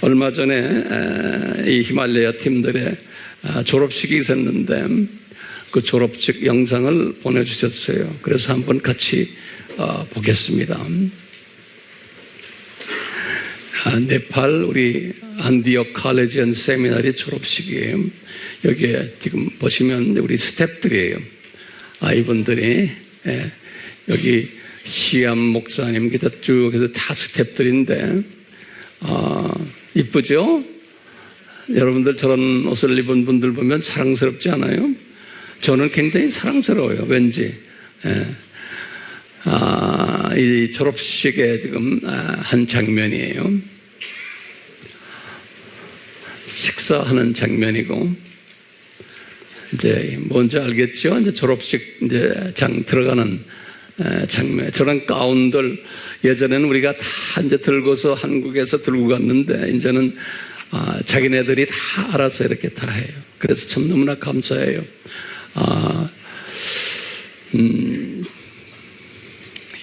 얼마 전에 이 히말라야 팀들의 졸업식이 있었는데 그 졸업식 영상을 보내주셨어요. 그래서 한번 같이 보겠습니다. 네팔 우리 안디옥 칼레지 앤 세미나리 졸업식이에요. 여기에 지금 보시면 우리 스태프들이에요. 이분들이 여기 시암 목사님 기타 쭉 해서 다 스태프들인데 이쁘죠? 여러분들 저런 옷을 입은 분들 보면 사랑스럽지 않아요? 저는 굉장히 사랑스러워요. 왠지. 이 졸업식의 지금 한 장면이에요. 식사하는 장면이고, 이제 뭔지 알겠죠? 이제 졸업식 이제 장 들어가는 장면. 저런 가운들 예전에는 우리가 다 이제 들고서 한국에서 들고 갔는데 이제는 자기네들이 다 알아서 이렇게 다 해요. 그래서 참 너무나 감사해요.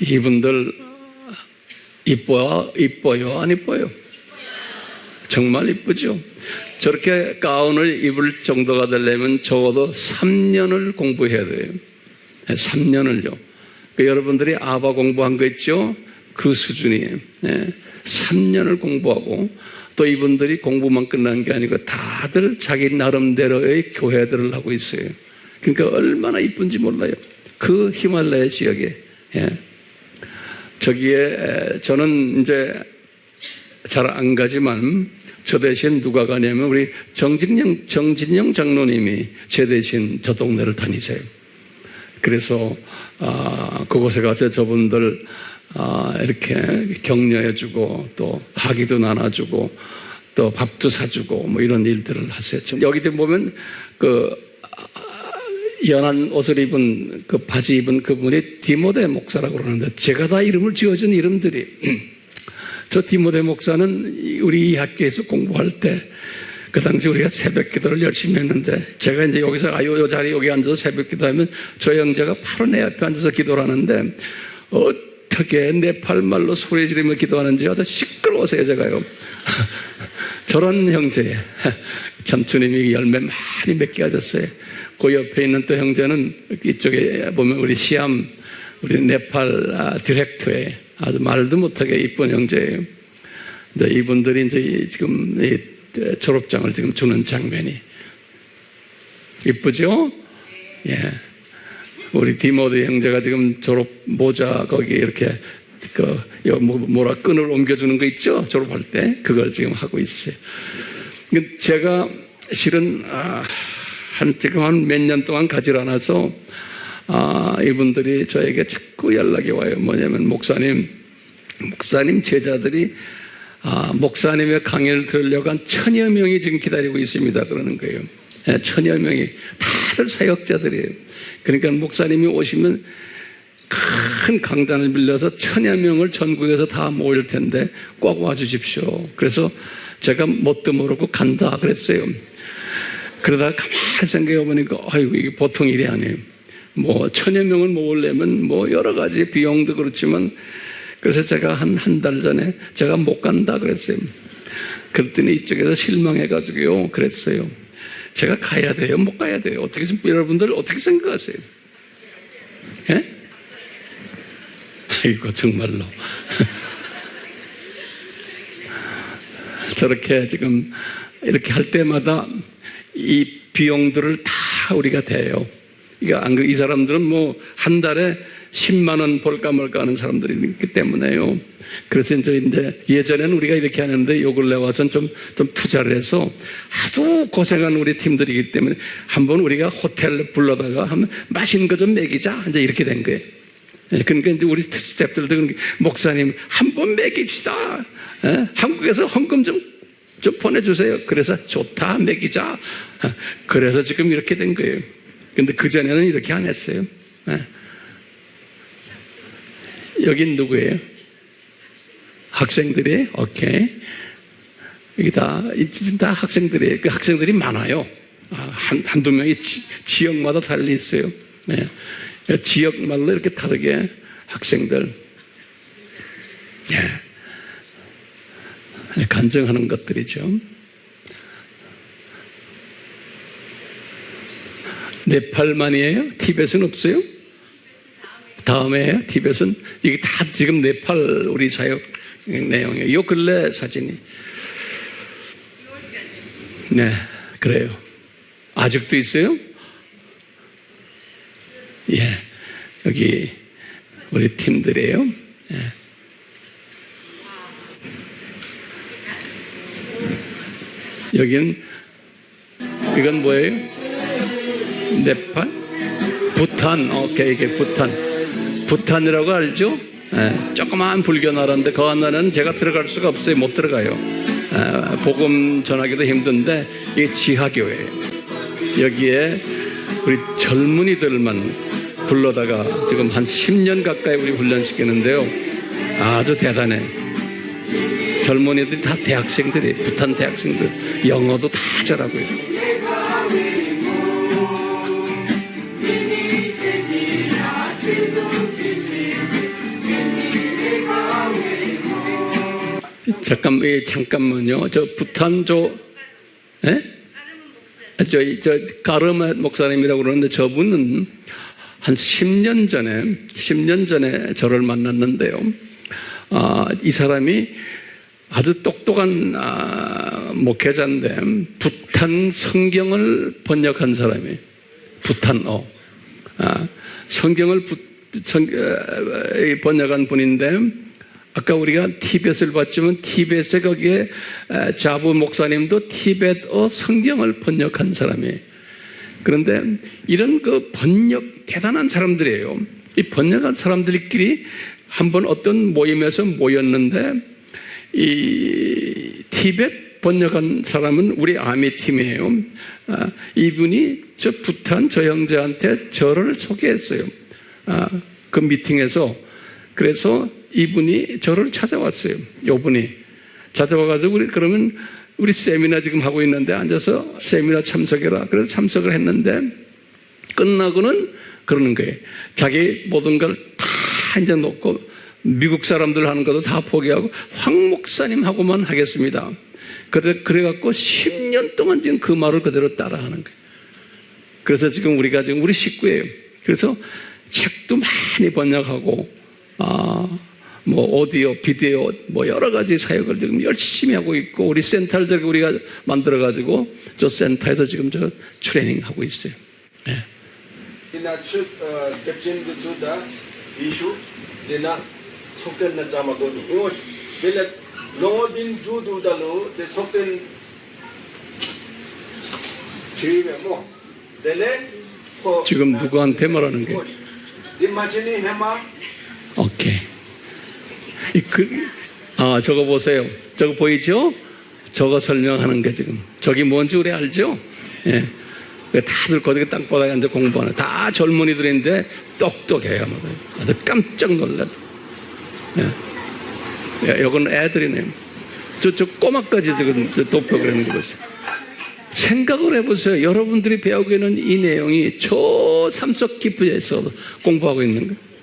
이분들 이뻐요? 안 이뻐요? 정말 이쁘죠? 저렇게 가운을 입을 정도가 되려면 적어도 3년을 공부해야 돼요. 3년을요. 여러분들이 아바 공부한 거 있죠? 그 수준이에요. 3년을 공부하고 또 이분들이 공부만 끝난 게 아니고 다들 자기 나름대로의 교회들을 하고 있어요. 그러니까 얼마나 이쁜지 몰라요. 그 히말라야 지역에. 저기에 저는 이제 잘 안 가지만 저 대신 누가 가냐면 우리 정진영 장로님이 제 대신 저 동네를 다니세요. 그래서 그곳에 가서 저분들 이렇게 격려해주고 또 학위도 나눠주고 또 밥도 사주고 뭐 이런 일들을 하세요. 여기도 보면 그 연한 옷을 입은 그 바지 입은 그분이 디모데 목사라고 그러는데 제가 다 이름을 지어준 이름들이 저 디모데 목사는 우리 이 학교에서 공부할 때 그 당시 우리가 새벽 기도를 열심히 했는데 제가 이제 여기서 요 자리에 여기 앉아서 새벽 기도하면 저 형제가 바로 내 옆에 앉아서 기도를 하는데 어떻게 네팔 말로 소리 지르며 기도하는지 아주 시끄러워서요 제가요. 저런 형제 참 주님이 열매 많이 맺게 하셨어요. 그 옆에 있는 또 형제는 이쪽에 보면 우리 시암 우리 네팔 디렉터에 아주 말도 못하게 이쁜 형제예요. 이제 이분들이 이제 지금 이 졸업장을 지금 주는 장면이 이쁘죠? 예. 우리 디모데 형제가 지금 졸업 모자 거기 이렇게 뭐라 끈을 옮겨주는 거 있죠? 졸업할 때 그걸 지금 하고 있어요. 제가 실은 지금 한 몇 년 동안 가지 않아서 이분들이 저에게 자꾸 연락이 와요. 뭐냐면 목사님 제자들이 목사님의 강의를 들으려고 한 1000여 명이 지금 기다리고 있습니다. 그러는 거예요. 1000여 명이 다들 사역자들이에요. 그러니까 목사님이 오시면 큰 강단을 빌려서 1000여 명을 전국에서 다 모일 텐데 꼭 와주십시오. 그래서 제가 뭣도 모르고 간다 그랬어요. 그러다가 가만히 생각해 보니까 아이고 이게 보통 일이 아니에요. 뭐 1000여 명을 모으려면 뭐 여러 가지 비용도 그렇지만 그래서 제가 한 달 전에 제가 못 간다 그랬어요. 그랬더니 이쪽에서 실망해가지고요 그랬어요. 제가 가야 돼요? 못 가야 돼요? 어떻게 여러분들 어떻게 생각하세요? 예? 아이고 정말로 저렇게 지금 이렇게 할 때마다 이 비용들을 다 우리가 대요. 이 사람들은 뭐 한 달에 10만 원 벌까 말까 하는 사람들이 있기 때문에요. 그래서 이제 예전에는 우리가 이렇게 하는데 요 근래 와서는 좀 투자를 해서 하도 고생한 우리 팀들이기 때문에 한번 우리가 호텔 불러다가 한번 맛있는 거 좀 먹이자 이제 이렇게 된 거예요. 그러니까 이제 우리 스태프들도 목사님 한번 먹입시다. 한국에서 헌금 좀 보내주세요. 그래서 좋다 먹이자. 그래서 지금 이렇게 된 거예요. 근데 그전에는 이렇게 안 했어요. 여긴 누구예요? 학생들이에요? 오케이. 여기 다 학생들이에요. 그 학생들이 많아요. 한두 명이 지역마다 달리 있어요. 네. 지역말로 이렇게 다르게 학생들. 네. 간증하는 것들이죠. 네팔만이에요? 티벳은 없어요? 다음에요? 티벳은? 이게 다 지금 네팔 우리 사역 내용이에요. 요 근래 사진이. 네, 그래요. 아직도 있어요? 예, 여기 우리 팀들이에요. 예. 여기는 이건 뭐예요? 네팔? 부탄. 오케이, 이게 부탄. 부탄이라고 알죠? 예, 조그마한 불교 나라인데 그 나라는 제가 들어갈 수가 없어요. 못 들어가요. 복음 전하기도 힘든데 이게 지하교회예요. 여기에 우리 젊은이들만 불러다가 지금 한 10년 가까이 우리 훈련시키는데요. 아주 대단해. 젊은이들이 다 대학생들이, 부탄 대학생들. 영어도 다 잘하고요. 잠깐만요. 저 부탄 가르마 목사님이라고 그러는데 저분은 한 10년 전에 저를 만났는데요. 이 사람이 아주 똑똑한 목회자인데 부탄 성경을 번역한 사람이에요. 부탄어. 성경을 번역한 분인데 아까 우리가 티벳을 봤지만 티벳에 거기에 자부 목사님도 티벳어 성경을 번역한 사람이에요. 그런데 이런 그 대단한 사람들이에요. 이 번역한 사람들끼리 한번 어떤 모임에서 모였는데 이 티벳 번역한 사람은 우리 아미 팀이에요. 이분이 저 부탄 저 형제한테 저를 소개했어요. 그 미팅에서. 그래서 이분이 저를 찾아왔어요. 요분이 찾아와가지고 그러면 우리 세미나 지금 하고 있는데 앉아서 세미나 참석해라. 그래서 참석을 했는데 끝나고는 그러는 거예요. 자기 모든 걸 다 이제 놓고 미국 사람들 하는 것도 다 포기하고 황 목사님하고만 하겠습니다. 그래갖고 10년 동안 지금 그 말을 그대로 따라하는 거예요. 그래서 지금 우리가 지금 우리 식구예요. 그래서 책도 많이 번역하고 뭐 오디오, 비디오, 뭐 여러 가지 사역을 지금 열심히 하고 있고 우리 센터를 저기 우리가 만들어가지고 저 센터에서 지금 저 트레이닝 하고 있어요. 네. 지금 누구한테 말하는 게? 오케이. 저거 보세요. 저거 보이죠? 저거 설명하는 게 지금. 저기 뭔지 우리 알죠? 예. 다들 거기 땅바닥에 앉아 공부하는, 다 젊은이들인데 똑똑해요. 아주 깜짝 놀라. 예. 이건 애들이네요. 저 꼬마까지 지금 도표 그리는 거 보세요. 생각을 해보세요. 여러분들이 배우고 있는 이 내용이 저 삶속 깊이에서 공부하고 있는 거예요.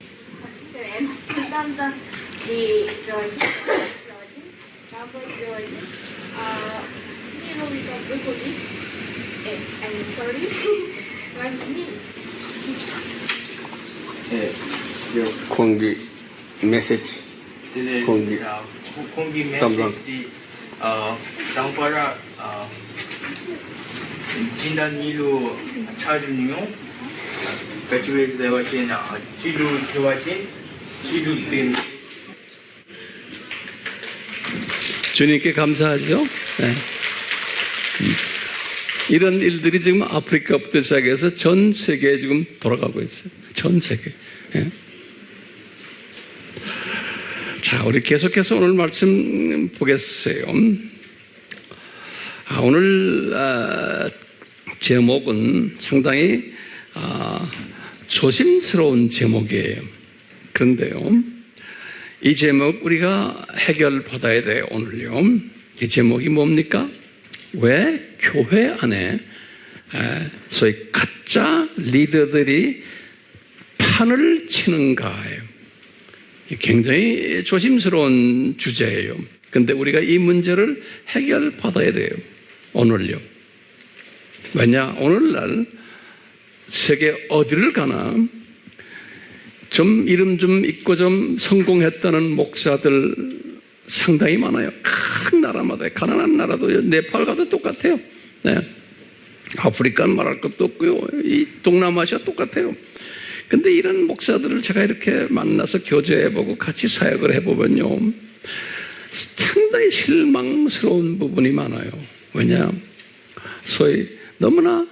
공기 메시지 공기 메시지 당파라 진단이로 찾으니요 배추에서 대화진 지루된 주님께 감사하죠. 네. 이런 일들이 지금 아프리카부터 시작해서 전 세계에 지금 돌아가고 있어요. 전 세계. 네. 자, 우리 계속해서 오늘 말씀 보겠어요. 오늘 제목은 상당히 조심스러운 제목이에요. 그런데요, 이 제목 우리가 해결받아야 돼요. 오늘요. 이 제목이 뭡니까? 왜 교회 안에 소위 가짜 리더들이 판을 치는가예요. 굉장히 조심스러운 주제예요. 근데 우리가 이 문제를 해결받아야 돼요. 오늘요. 왜냐? 오늘날 세계 어디를 가나 좀 이름 좀 있고 좀 성공했다는 목사들 상당히 많아요. 큰 나라마다, 가난한 나라도 네팔 가도 똑같아요. 네. 아프리카는 말할 것도 없고요. 이 동남아시아 똑같아요. 근데 이런 목사들을 제가 이렇게 만나서 교제해보고 같이 사역을 해보면요, 상당히 실망스러운 부분이 많아요. 왜냐? 소위 너무나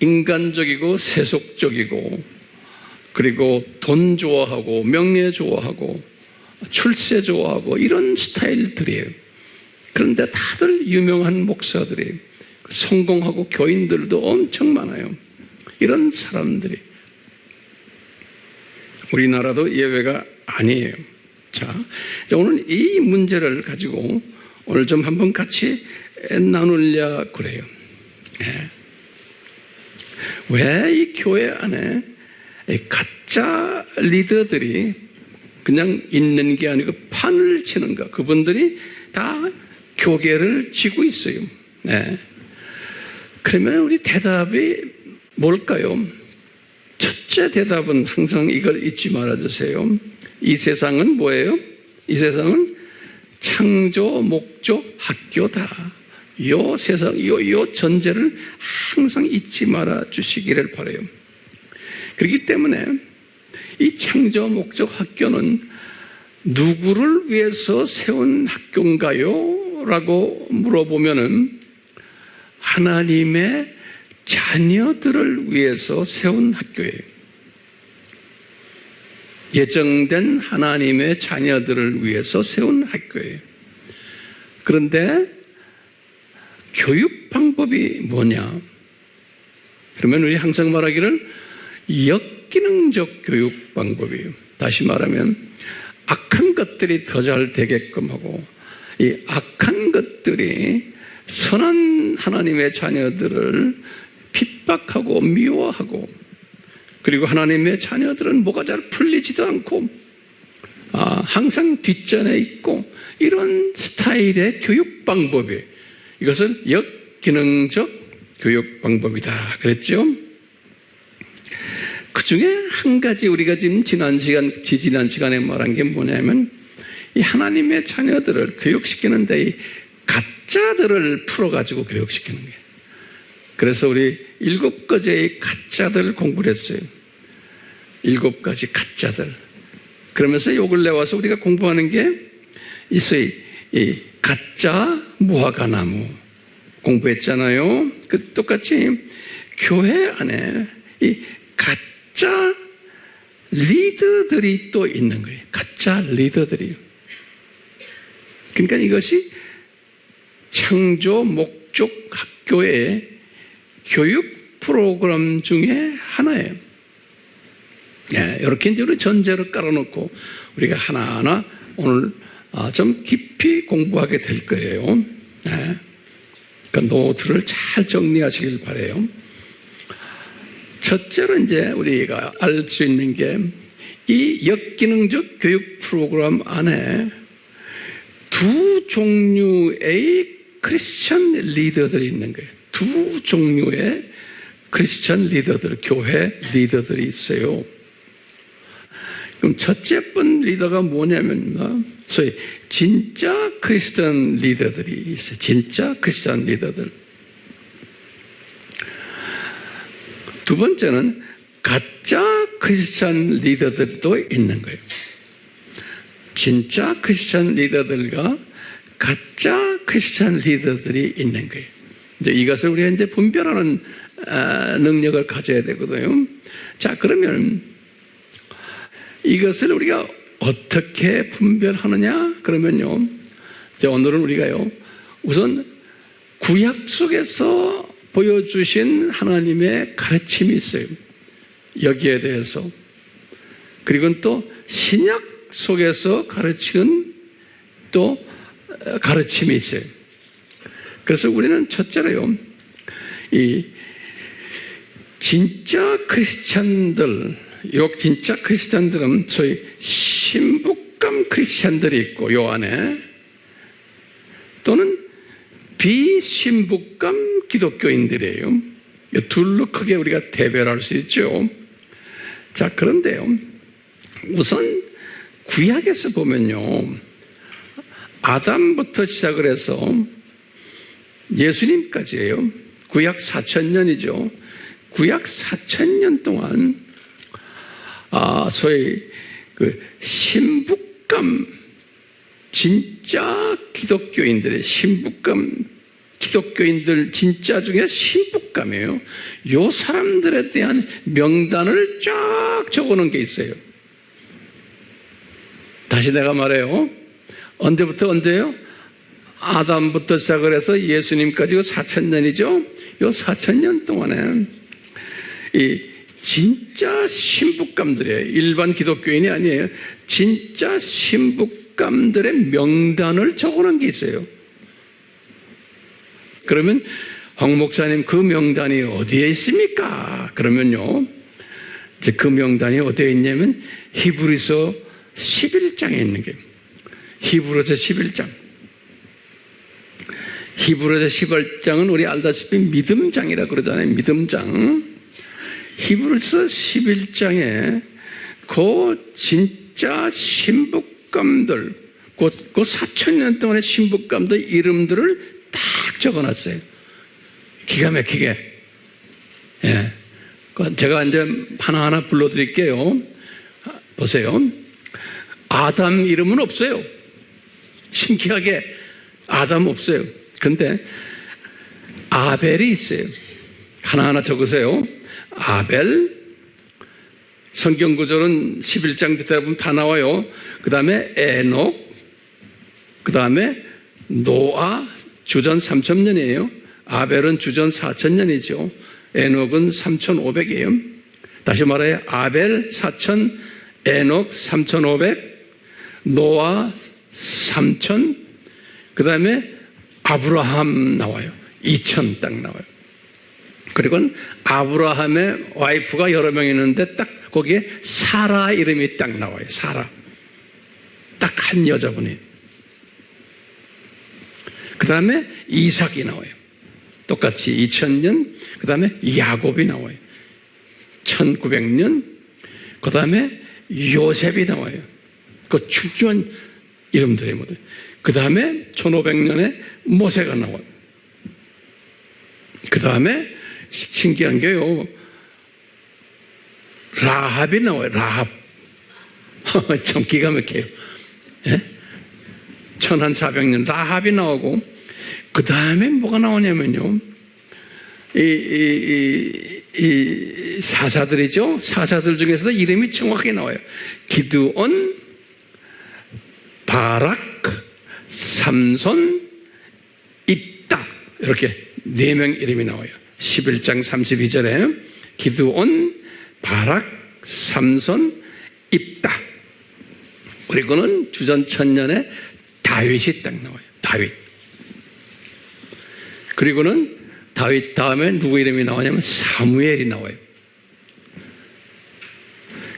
인간적이고 세속적이고, 그리고 돈 좋아하고 명예 좋아하고 출세 좋아하고 이런 스타일들이에요. 그런데 다들 유명한 목사들이에요. 성공하고 교인들도 엄청 많아요. 이런 사람들이 우리나라도 예외가 아니에요. 자, 오늘 이 문제를 가지고 오늘 좀 한번 같이 나누려 그래요. 왜 이 교회 안에 가짜 리더들이 그냥 있는 게 아니고 판을 치는가? 그분들이 다 교계를 쥐고 있어요. 네. 그러면 우리 대답이 뭘까요? 첫째 대답은 항상 이걸 잊지 말아주세요. 이 세상은 뭐예요? 이 세상은 창조 목적 학교다. 요 세상, 요 전제를 항상 잊지 말아 주시기를 바라요. 그렇기 때문에 이 창조 목적 학교는 누구를 위해서 세운 학교인가요? 라고 물어보면은 하나님의 자녀들을 위해서 세운 학교예요. 예정된 하나님의 자녀들을 위해서 세운 학교예요. 그런데 교육 방법이 뭐냐? 그러면 우리 항상 말하기를 역기능적 교육 방법이에요. 다시 말하면 악한 것들이 더 잘 되게끔 하고, 이 악한 것들이 선한 하나님의 자녀들을 핍박하고 미워하고, 그리고 하나님의 자녀들은 뭐가 잘 풀리지도 않고 항상 뒷전에 있고, 이런 스타일의 교육 방법이에요. 이것은 역기능적 교육 방법이다 그랬죠? 그 중에 한 가지 우리가 지금 지난 시간에 말한 게 뭐냐면, 이 하나님의 자녀들을 교육시키는데 이 가짜들을 풀어가지고 교육시키는 거예요. 그래서 우리 7가지의 가짜들 공부를 했어요. 7가지 가짜들. 그러면서 요걸 내와서 우리가 공부하는 게 있어요. 이 가짜 무화과나무 공부했잖아요. 그 똑같이 교회 안에 이 가짜 리더들이 또 있는 거예요. 가짜 리더들이. 그러니까 이것이 창조 목적 학교의 교육 프로그램 중에 하나예요. 이렇게 이제 우리 전제를 깔아놓고 우리가 하나하나 오늘 좀 깊이 공부하게 될 거예요. 그러니까 노트를 잘 정리하시길 바라요. 첫째로 이제 우리가 알 수 있는 게, 이 역기능적 교육 프로그램 안에 두 종류의 크리스천 리더들이 있는 거예요. 두 종류의 크리스천 리더들, 교회 리더들이 있어요. 그럼 첫째 번 리더가 뭐냐면, 소위 진짜 크리스천 리더들이 있어요. 진짜 크리스천 리더들. 두 번째는 가짜 크리스천 리더들도 있는 거예요. 진짜 크리스천 리더들과 가짜 크리스천 리더들이 있는 거예요. 이제 이것을 우리가 이제 분별하는 능력을 가져야 되거든요. 자, 그러면 이것을 우리가 어떻게 분별하느냐? 그러면요, 이제 오늘은 우리가요, 우선 구약 속에서 보여주신 하나님의 가르침이 있어요. 여기에 대해서. 그리고 또 신약 속에서 가르치는 또 가르침이 있어요. 그래서 우리는 첫째로요, 이 진짜 크리스찬들, 진짜 크리스찬들은 소위 신부감 크리스찬들이 있고, 요 안에 또는 비신부감 기독교인들이에요. 둘로 크게 우리가 대별할 수 있죠. 자, 그런데요, 우선 구약에서 보면요, 아담부터 시작을 해서 예수님까지예요. 구약 4,000년이죠. 구약 4,000년 동안 소위 그 신부감, 진짜 기독교인들의 신부감, 기독교인들 진짜 중에 신부감이에요. 요 사람들에 대한 명단을 쫙 적어놓은 게 있어요. 다시 내가 말해요. 언제부터 언제요? 아담부터 시작을 해서 예수님까지 4,000년이죠. 요 4,000년 동안에 이 진짜 신부감들이에요. 일반 기독교인이 아니에요. 진짜 신부감들의 명단을 적어놓은 게 있어요. 그러면 황 목사님, 그 명단이 어디에 있습니까? 그러면요, 이제 그 명단이 어디에 있냐면 히브리서 11장에 있는 게, 히브리서 11장. 히브리서 11장은 우리 알다시피 믿음장이라고 그러잖아요. 믿음장. 히브리서 11장에 그 진짜 신부감들, 그 4,000년 동안의 신부감들 이름들을 딱 적어놨어요. 기가 막히게. 예. 제가 이제 하나하나 불러드릴게요. 보세요. 아담 이름은 없어요. 신기하게 아담 없어요. 근데 아벨이 있어요. 하나하나 적으세요. 아벨. 성경 구절은 11장 뒤에 보면 다 나와요. 그 다음에 에녹. 그 다음에 노아. 주전 3,000년이에요. 아벨은 주전 4,000년이죠. 에녹은 3,500이에요. 다시 말해, 아벨 4,000, 에녹 3,500, 노아 3,000, 그 다음에 아브라함 나와요. 2,000 딱 나와요. 그리고 아브라함의 와이프가 여러 명 있는데 딱 거기에 사라 이름이 딱 나와요. 사라. 딱 한 여자분이. 그 다음에 이삭이 나와요. 똑같이 2000년. 그 다음에 야곱이 나와요. 1900년. 그 다음에 요셉이 나와요. 그 중요한 이름들의 모두. 그 다음에 1500년에 모세가 나와요. 그 다음에 신기한 게요, 라합이 나와요. 라합. 참 기가 막혀요. 예? 1400년 라합이 나오고, 그 다음에 뭐가 나오냐면요, 이 사사들이죠. 사사들 중에서도 이름이 정확하게 나와요. 기드온, 바락, 삼손, 입다. 이렇게 4명 이름이 나와요. 11장 32절에 기드온, 바락, 삼손, 입다. 그리고는 주전 1000년에 다윗이 딱 나와요. 다윗. 그리고는 다윗 다음에 누구 이름이 나오냐면 사무엘이 나와요.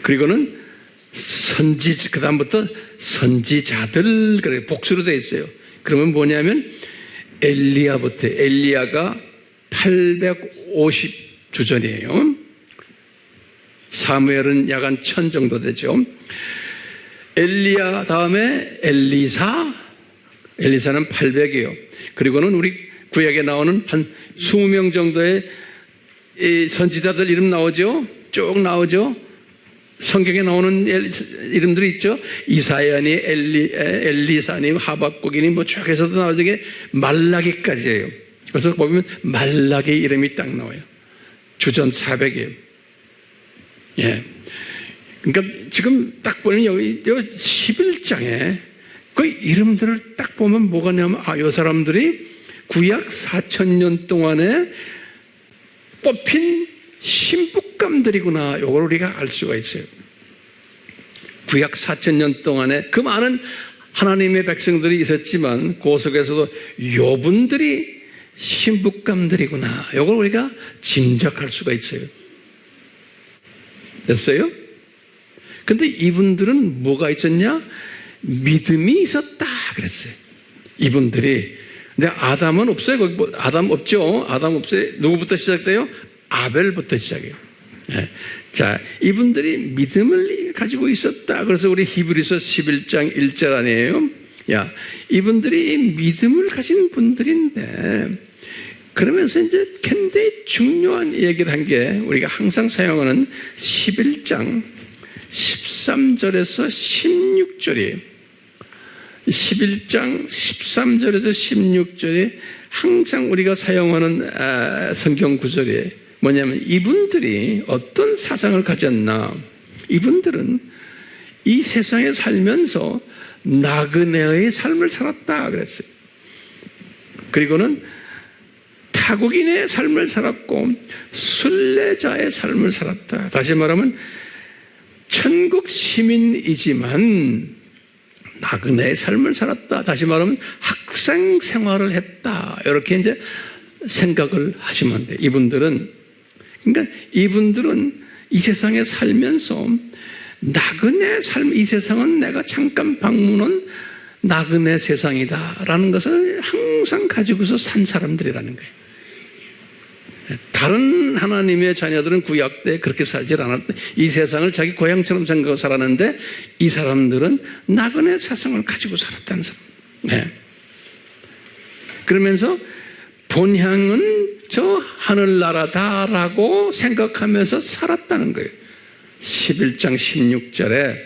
그리고는 그 다음부터 선지자들, 그래 복수로 되어 있어요. 그러면 뭐냐면 엘리야부터, 엘리야가 850주전이에요. 사무엘은 약 한 1000 정도 되죠. 엘리야 다음에 엘리사는 800이에요. 그리고는 우리 구약에 나오는 한 20명 정도의 이 선지자들 이름 나오죠? 쭉 나오죠? 성경에 나오는 이름들이 있죠? 이사야니, 엘리사니, 하박국이니, 뭐 쭉 해서도 나오죠. 이게 말라기까지예요. 그래서 보면 말라기 이름이 딱 나와요. 주전 400이에요. 예. 그러니까 지금 딱 보면 여기 11장에 그 이름들을 딱 보면 뭐가 냐면, 이 사람들이 구약 4,000년 동안에 뽑힌 신부감들이구나. 이걸 우리가 알 수가 있어요. 구약 4,000년 동안에 그 많은 하나님의 백성들이 있었지만 그 속에서도 요분들이 신부감들이구나. 이걸 우리가 짐작할 수가 있어요. 됐어요? 근데 이분들은 뭐가 있었냐? 믿음이 있었다 그랬어요. 이분들이 근데 아담은 없어요. 거기 아담 없죠. 아담 없어요. 누구부터 시작돼요? 아벨부터 시작해요. 네. 자, 이분들이 믿음을 가지고 있었다. 그래서 우리 히브리서 11장 1절 아니에요? 야, 이분들이 믿음을 가진 분들인데, 그러면서 이제 굉장히 중요한 얘기를 한 게 우리가 항상 사용하는 11장 13절에서 16절이에요. 11장 13절에서 16절이 항상 우리가 사용하는 성경 구절이에요. 뭐냐면 이분들이 어떤 사상을 가졌나. 이분들은 이 세상에 살면서 나그네의 삶을 살았다 그랬어요. 그리고는 타국인의 삶을 살았고 순례자의 삶을 살았다. 다시 말하면 천국 시민이지만 나그네의 삶을 살았다. 다시 말하면 학생 생활을 했다. 이렇게 이제 생각을 하시면 돼요. 그러니까 이분들은 이 세상에 살면서 나그네 삶, 이 세상은 내가 잠깐 방문한 나그네 세상이다라는 것을 항상 가지고서 산 사람들이라는 거예요. 다른 하나님의 자녀들은 구약 때 그렇게 살질 않았다. 이 세상을 자기 고향처럼 생각하고 살았는데 이 사람들은 나그네 세상을 가지고 살았다는 사람. 네. 그러면서 본향은 저 하늘나라다라고 생각하면서 살았다는 거예요. 11장 16절에.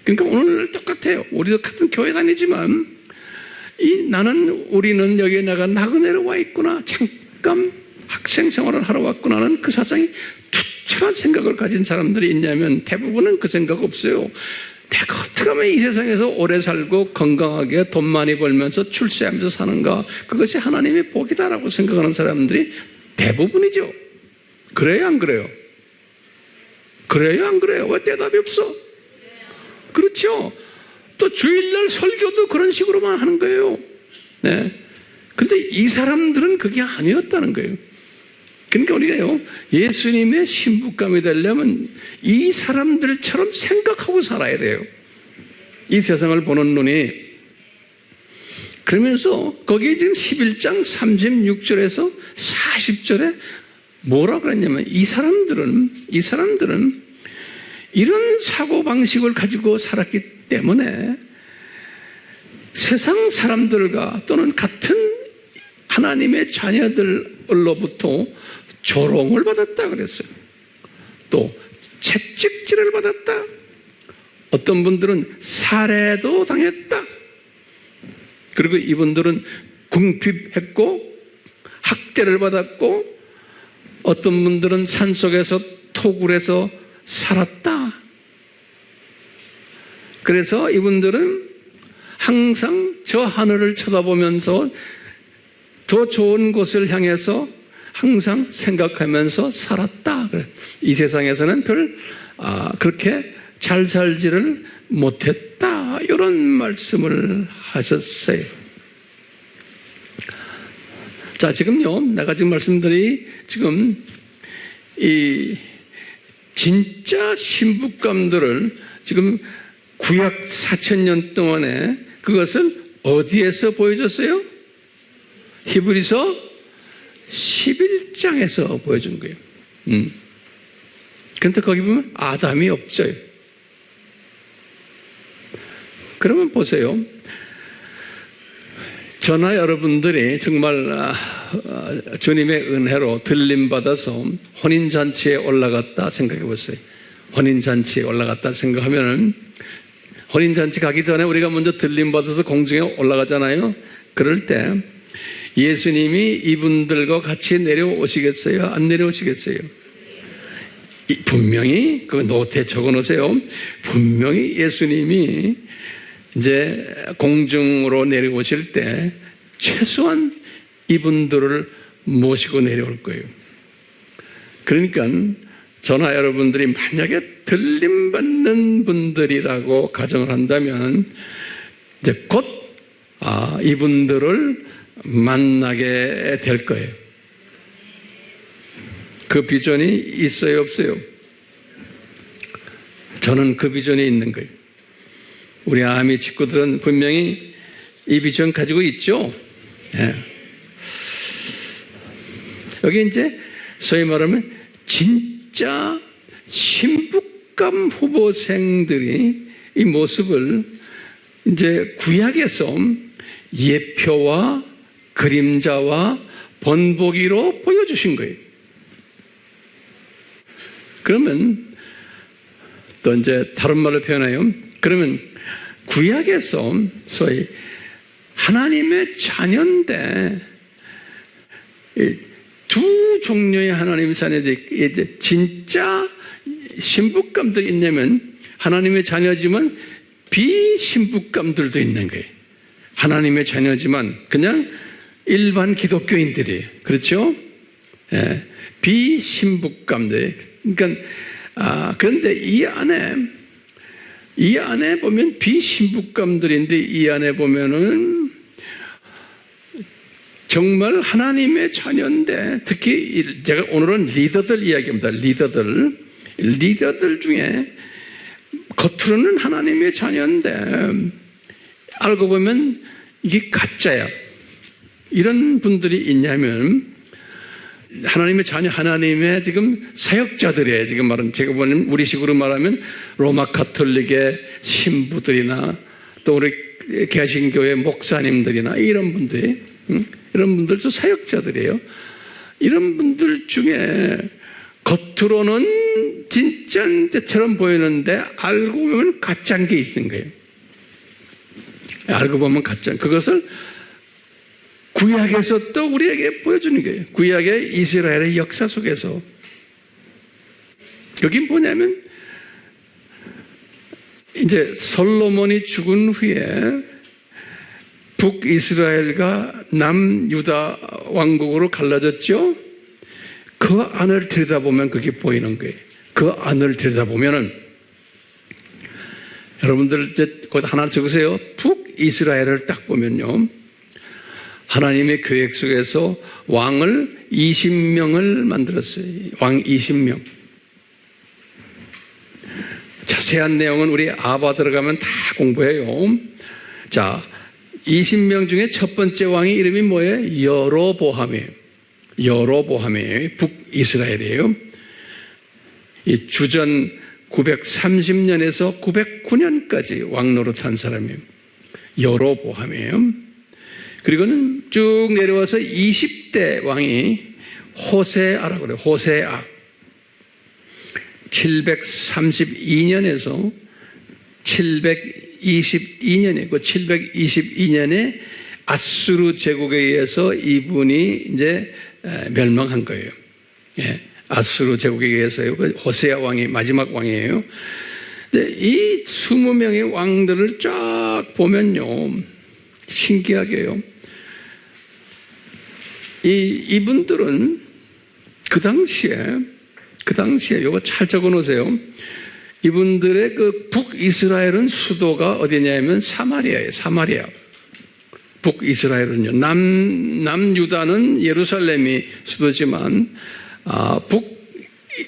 그러니까 오늘 똑같아요. 우리도 같은 교회 다니지만 우리는 여기에 내가 나그네로 와 있구나. 잠깐 학생 생활을 하러 왔구나는 그 사상이 투철한 생각을 가진 사람들이 있냐면 대부분은 그 생각 없어요. 내가 어떻게 하면 이 세상에서 오래 살고 건강하게 돈 많이 벌면서 출세하면서 사는가, 그것이 하나님의 복이다라고 생각하는 사람들이 대부분이죠. 그래요, 안 그래요? 그래요, 안 그래요? 왜 대답이 없어? 그렇죠. 또 주일날 설교도 그런 식으로만 하는 거예요. 네. 근데 이 사람들은 그게 아니었다는 거예요. 그러니까 우리가요, 예수님의 신부감이 되려면 이 사람들처럼 생각하고 살아야 돼요. 이 세상을 보는 눈이. 그러면서 거기에 지금 11장 36절에서 40절에 뭐라 그랬냐면 이 사람들은 이런 사고방식을 가지고 살았기 때문에 세상 사람들과 또는 같은 하나님의 자녀들로부터 조롱을 받았다 그랬어요. 또 채찍질을 받았다. 어떤 분들은 살해도 당했다. 그리고 이분들은 궁핍했고 학대를 받았고 어떤 분들은 산속에서 토굴에서 살았다. 그래서 이분들은 항상 저 하늘을 쳐다보면서 더 좋은 곳을 향해서 항상 생각하면서 살았다. 이 세상에서는 그렇게 잘 살지를 못했다. 이런 말씀을 하셨어요. 자, 지금요, 내가 지금 말씀드린 지금 이 진짜 신부감들을 지금 구약 4000년 동안에 그것을 어디에서 보여줬어요? 히브리서 11장에서 보여준 거예요. 그런데 거기 보면 아담이 없어요. 그러면 보세요. 저나 여러분들이 정말 주님의 은혜로 들림받아서 혼인잔치에 올라갔다 생각해 보세요. 혼인잔치에 올라갔다 생각하면은 혼인잔치 가기 전에 우리가 먼저 들림받아서 공중에 올라가잖아요. 그럴 때 예수님이 이분들과 같이 내려오시겠어요? 안 내려오시겠어요? 분명히 그 노트에 적어놓으세요. 분명히 예수님이 이제 공중으로 내려오실 때 최소한 이분들을 모시고 내려올 거예요. 그러니까 저나 여러분들이 만약에 들림받는 분들이라고 가정을 한다면 이제 곧 이분들을 만나게 될 거예요. 그 비전이 있어요, 없어요? 저는 그 비전이 있는 거예요. 우리 아미 식구들은 분명히 이 비전 가지고 있죠. 예. 여기 이제 소위 말하면 진짜 신부감 후보생들이 이 모습을 이제 구약에서 예표와 그림자와 본보기로 보여주신 거예요. 그러면 또 이제 다른 말로 표현해요. 그러면 구약에서 소위 하나님의 자녀인데 두 종류의 하나님의 자녀들이 이제 진짜 신부감들이 있냐면 하나님의 자녀지만 비신부감들도 있는 거예요. 하나님의 자녀지만 그냥 일반 기독교인들이에요. 그렇죠? 예, 비신부감들. 그러니까 그런데 이 안에 보면 비신부감들인데 이 안에 보면은 정말 하나님의 자녀인데 특히 제가 오늘은 리더들 이야기합니다. 리더들 중에 겉으로는 하나님의 자녀인데 알고 보면 이게 가짜야. 이런 분들이 있냐면 하나님의 자녀, 하나님의 지금 사역자들이에요. 지금 말은 제가 보는 우리식으로 말하면 로마 가톨릭의 신부들이나 또 우리 개신교의 목사님들이나 이런 분들이 이런 분들도 사역자들이에요. 이런 분들 중에 겉으로는 진짜인 때처럼 보이는데 알고 보면 가짜인 게 있는 거예요. 알고 보면 가짜. 그것을 구약에서 또 우리에게 보여주는 거예요. 구약의 이스라엘의 역사 속에서. 여기 뭐냐면 이제 솔로몬이 죽은 후에 북이스라엘과 남유다 왕국으로 갈라졌죠. 그 안을 들여다보면 그게 보이는 거예요. 그 안을 들여다보면은 여러분들 이제 곧 하나 적으세요. 북이스라엘을 딱 보면요. 하나님의 계획 속에서 왕을 20명을 만들었어요. 왕 20명. 자세한 내용은 우리 아바 들어가면 다 공부해요. 자, 20명 중에 첫 번째 왕의 이름이 뭐예요? 여로보암이에요. 여로보암이에요. 북이스라엘이에요. 이 주전 930년에서 909년까지 왕 노릇한 사람이에요. 여로보암이에요. 그리고는 쭉 내려와서 20대 왕이 호세아라고 그래요. 호세아. 732년에서 722년에 그 722년에 아수르 제국에 의해서 이분이 이제 멸망한 거예요. 예, 아수르 제국에 의해서요. 호세아 왕이 마지막 왕이에요. 근데 이 20명의 왕들을 쫙 보면요, 신기하게요. 이분들은 그 당시에 이거 잘 적어 놓으세요. 이분들의 그 북이스라엘은 수도가 어디냐면 사마리아예요. 사마리아. 북이스라엘은요. 남유다는 예루살렘이 수도지만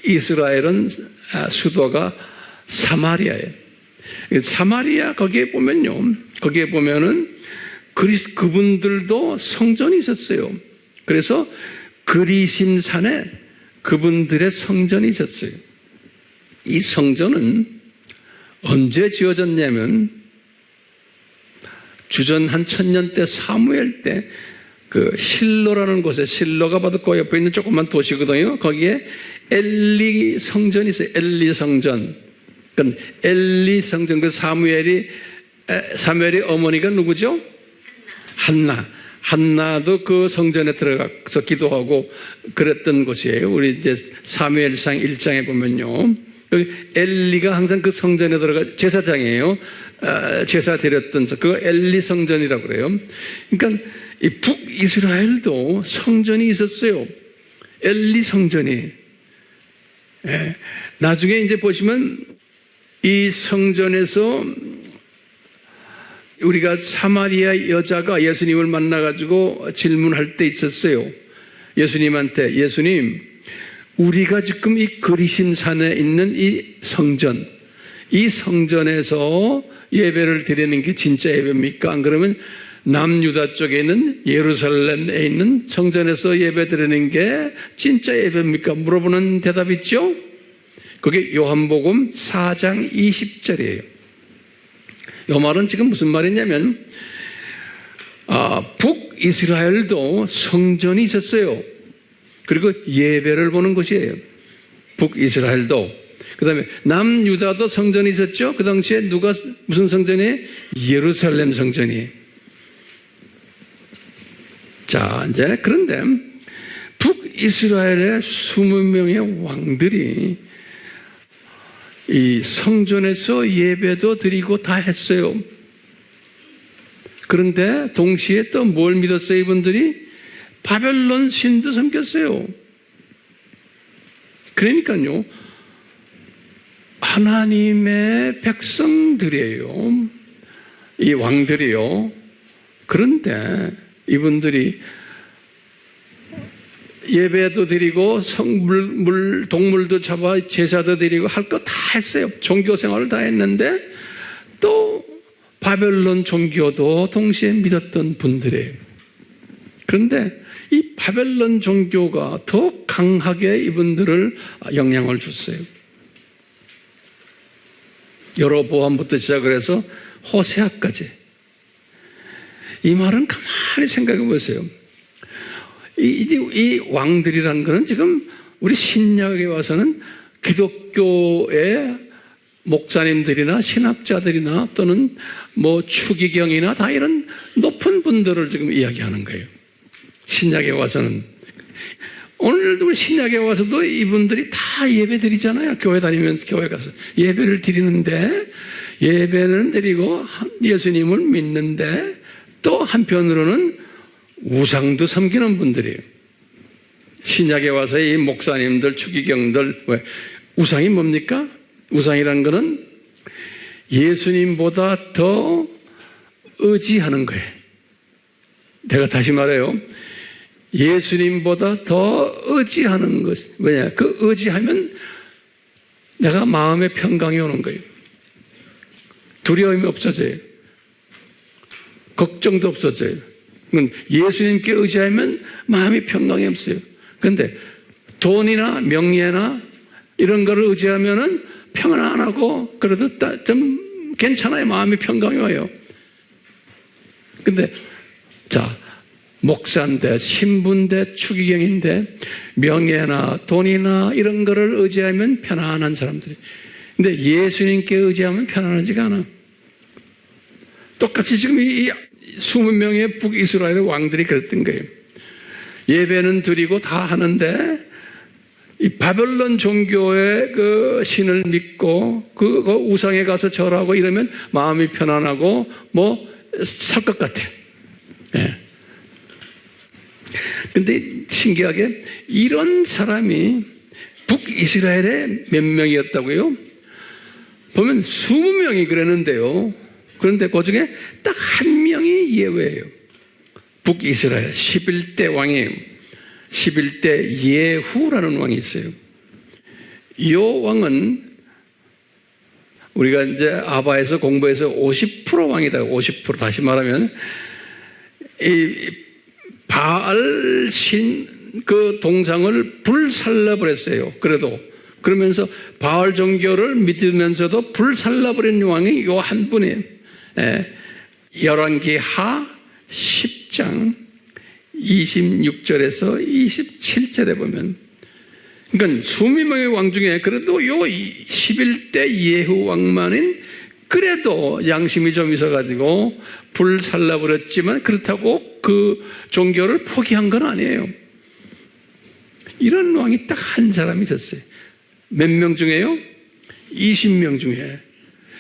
북이스라엘은 수도가 사마리아예요. 사마리아 거기에 보면은 그분들도 성전이 있었어요. 그래서 그리심산에 그분들의 성전이 있었어요. 이 성전은 언제 지어졌냐면 주전 한 1000년 때 사무엘 때 그 실로라는 곳에, 실로가 바로 그 옆에 있는 조그만 도시거든요. 거기에 엘리 성전이 있어요. 엘리 성전. 그러니까 엘리 성전, 그 사무엘이 어머니가 누구죠? 한나도 그 성전에 들어가서 기도하고 그랬던 곳이에요. 우리 이제 사무엘상 1장에 보면요. 여기 엘리가 항상 그 성전에 들어가 제사장이에요. 제사 드렸던 그 엘리 성전이라고 그래요. 그러니까 이 북이스라엘도 성전이 있었어요. 엘리 성전이. 예. 나중에 이제 보시면 이 성전에서 우리가 사마리아 여자가 예수님을 만나가지고 질문할 때 있었어요. 예수님한테, 예수님, 우리가 지금 이 그리심산에 있는 이 성전에서 예배를 드리는 게 진짜 예배입니까? 안 그러면 남유다 쪽에 있는 예루살렘에 있는 성전에서 예배드리는 게 진짜 예배입니까? 물어보는 대답이 있죠? 그게 요한복음 4장 20절이에요. 이 말은 지금 무슨 말이냐면 북이스라엘도 성전이 있었어요. 그리고 예배를 보는 곳이에요. 북이스라엘도. 그 다음에 남유다도 성전이 있었죠. 그 당시에 무슨 성전이에요? 예루살렘 성전이에요. 자, 이제 그런데 북이스라엘의 20명의 왕들이 이 성전에서 예배도 드리고 다 했어요. 그런데 동시에 또 뭘 믿었어요? 이분들이 바벨론 신도 섬겼어요. 그러니까요, 하나님의 백성들이에요. 이 왕들이요. 그런데 이분들이 예배도 드리고 동물도 잡아 제사도 드리고 할 거 다 했어요. 종교 생활을 다 했는데 또 바벨론 종교도 동시에 믿었던 분들이에요. 그런데 이 바벨론 종교가 더 강하게 이분들을 영향을 줬어요. 여로보암부터 시작을 해서 호세아까지. 이 말은 가만히 생각해 보세요. 이 왕들이라는 것은 지금 우리 신약에 와서는 기독교의 목사님들이나 신학자들이나 또는 뭐 추기경이나 다 이런 높은 분들을 지금 이야기하는 거예요. 신약에 와서는. 오늘도 우리 신약에 와서도 이분들이 다 예배 드리잖아요. 교회 다니면서 교회 가서 예배를 드리는데, 예배는 드리고 예수님을 믿는데 또 한편으로는 우상도 섬기는 분들이에요. 신약에 와서 이 목사님들, 추기경들, 왜? 우상이 뭡니까? 우상이라는 것은 예수님보다 더 의지하는 거예요. 내가 다시 말해요. 예수님보다 더 의지하는 것. 왜냐? 그 의지하면 내가 마음의 평강이 오는 거예요. 두려움이 없어져요. 걱정도 없어져요. 예수님께 의지하면 마음이 평강이 없어요. 그런데 돈이나 명예나 이런 거를 의지하면은 평안 안 하고 그래도 좀 괜찮아요. 마음이 평강이 와요. 근데 자, 목사인데 신부인데 추기경인데 명예나 돈이나 이런 거를 의지하면 편안한 사람들이. 근데 예수님께 의지하면 편안하지가 않아. 똑같이 지금 이 20명의 북이스라엘의 왕들이 그랬던 거예요. 예배는 드리고 다 하는데 이 바벨론 종교의 그 신을 믿고 그 우상에 가서 절하고 이러면 마음이 편안하고 뭐 살 것 같아. 예. 근데 신기하게 이런 사람이 북이스라엘에 몇 명이었다고요? 보면 20명이 그랬는데요. 그런데 그 중에 딱 한 명이 예외예요. 북이스라엘 11대 왕이에요. 11대 예후라는 왕이 있어요. 이 왕은 우리가 이제 아바에서 공부해서 50% 왕이다. 50% 다시 말하면 이 바알 신 그 동상을 불살라버렸어요. 그래도 그러면서 바알 종교를 믿으면서도 불살라버린 왕이 요 한 분이에요. 열왕기하 10장 26절에서 27절에 보면, 그러니까 20명의 왕 중에 그래도 요 11대 예후 왕만인 그래도 양심이 좀 있어가지고 불살라버렸지만 그렇다고 그 종교를 포기한 건 아니에요. 이런 왕이 딱 한 사람이 있었어요. 몇 명 중에요? 20명 중에.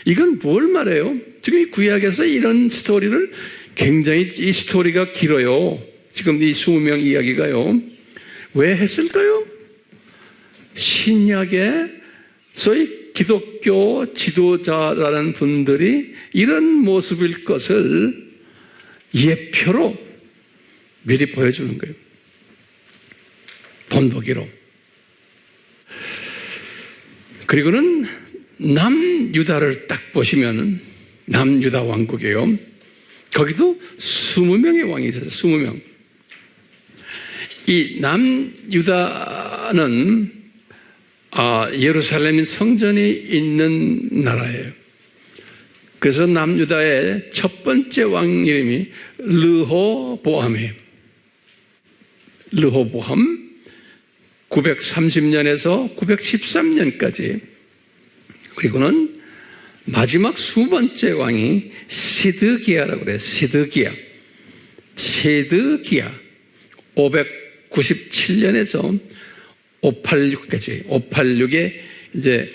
이건 뭘 말해요? 지금 이 구약에서 이런 스토리를 굉장히, 이 스토리가 길어요. 지금 이 20명 이야기가요. 왜 했을까요? 신약에 소위 기독교 지도자라는 분들이 이런 모습일 것을 예표로 미리 보여주는 거예요. 본보기로. 그리고는 남유다를 딱 보시면 남유다 왕국이에요. 거기도 20명의 왕이 있었어요. 20명. 이 남유다는 예루살렘 성전이 있는 나라예요. 그래서 남유다의 첫 번째 왕 이름이 르호보암이에요. 르호보암 930년에서 913년까지. 그리고는 마지막 20번째 왕이 시드기야라고 그래요. 시드기야 597년에서 586까지. 586에 이제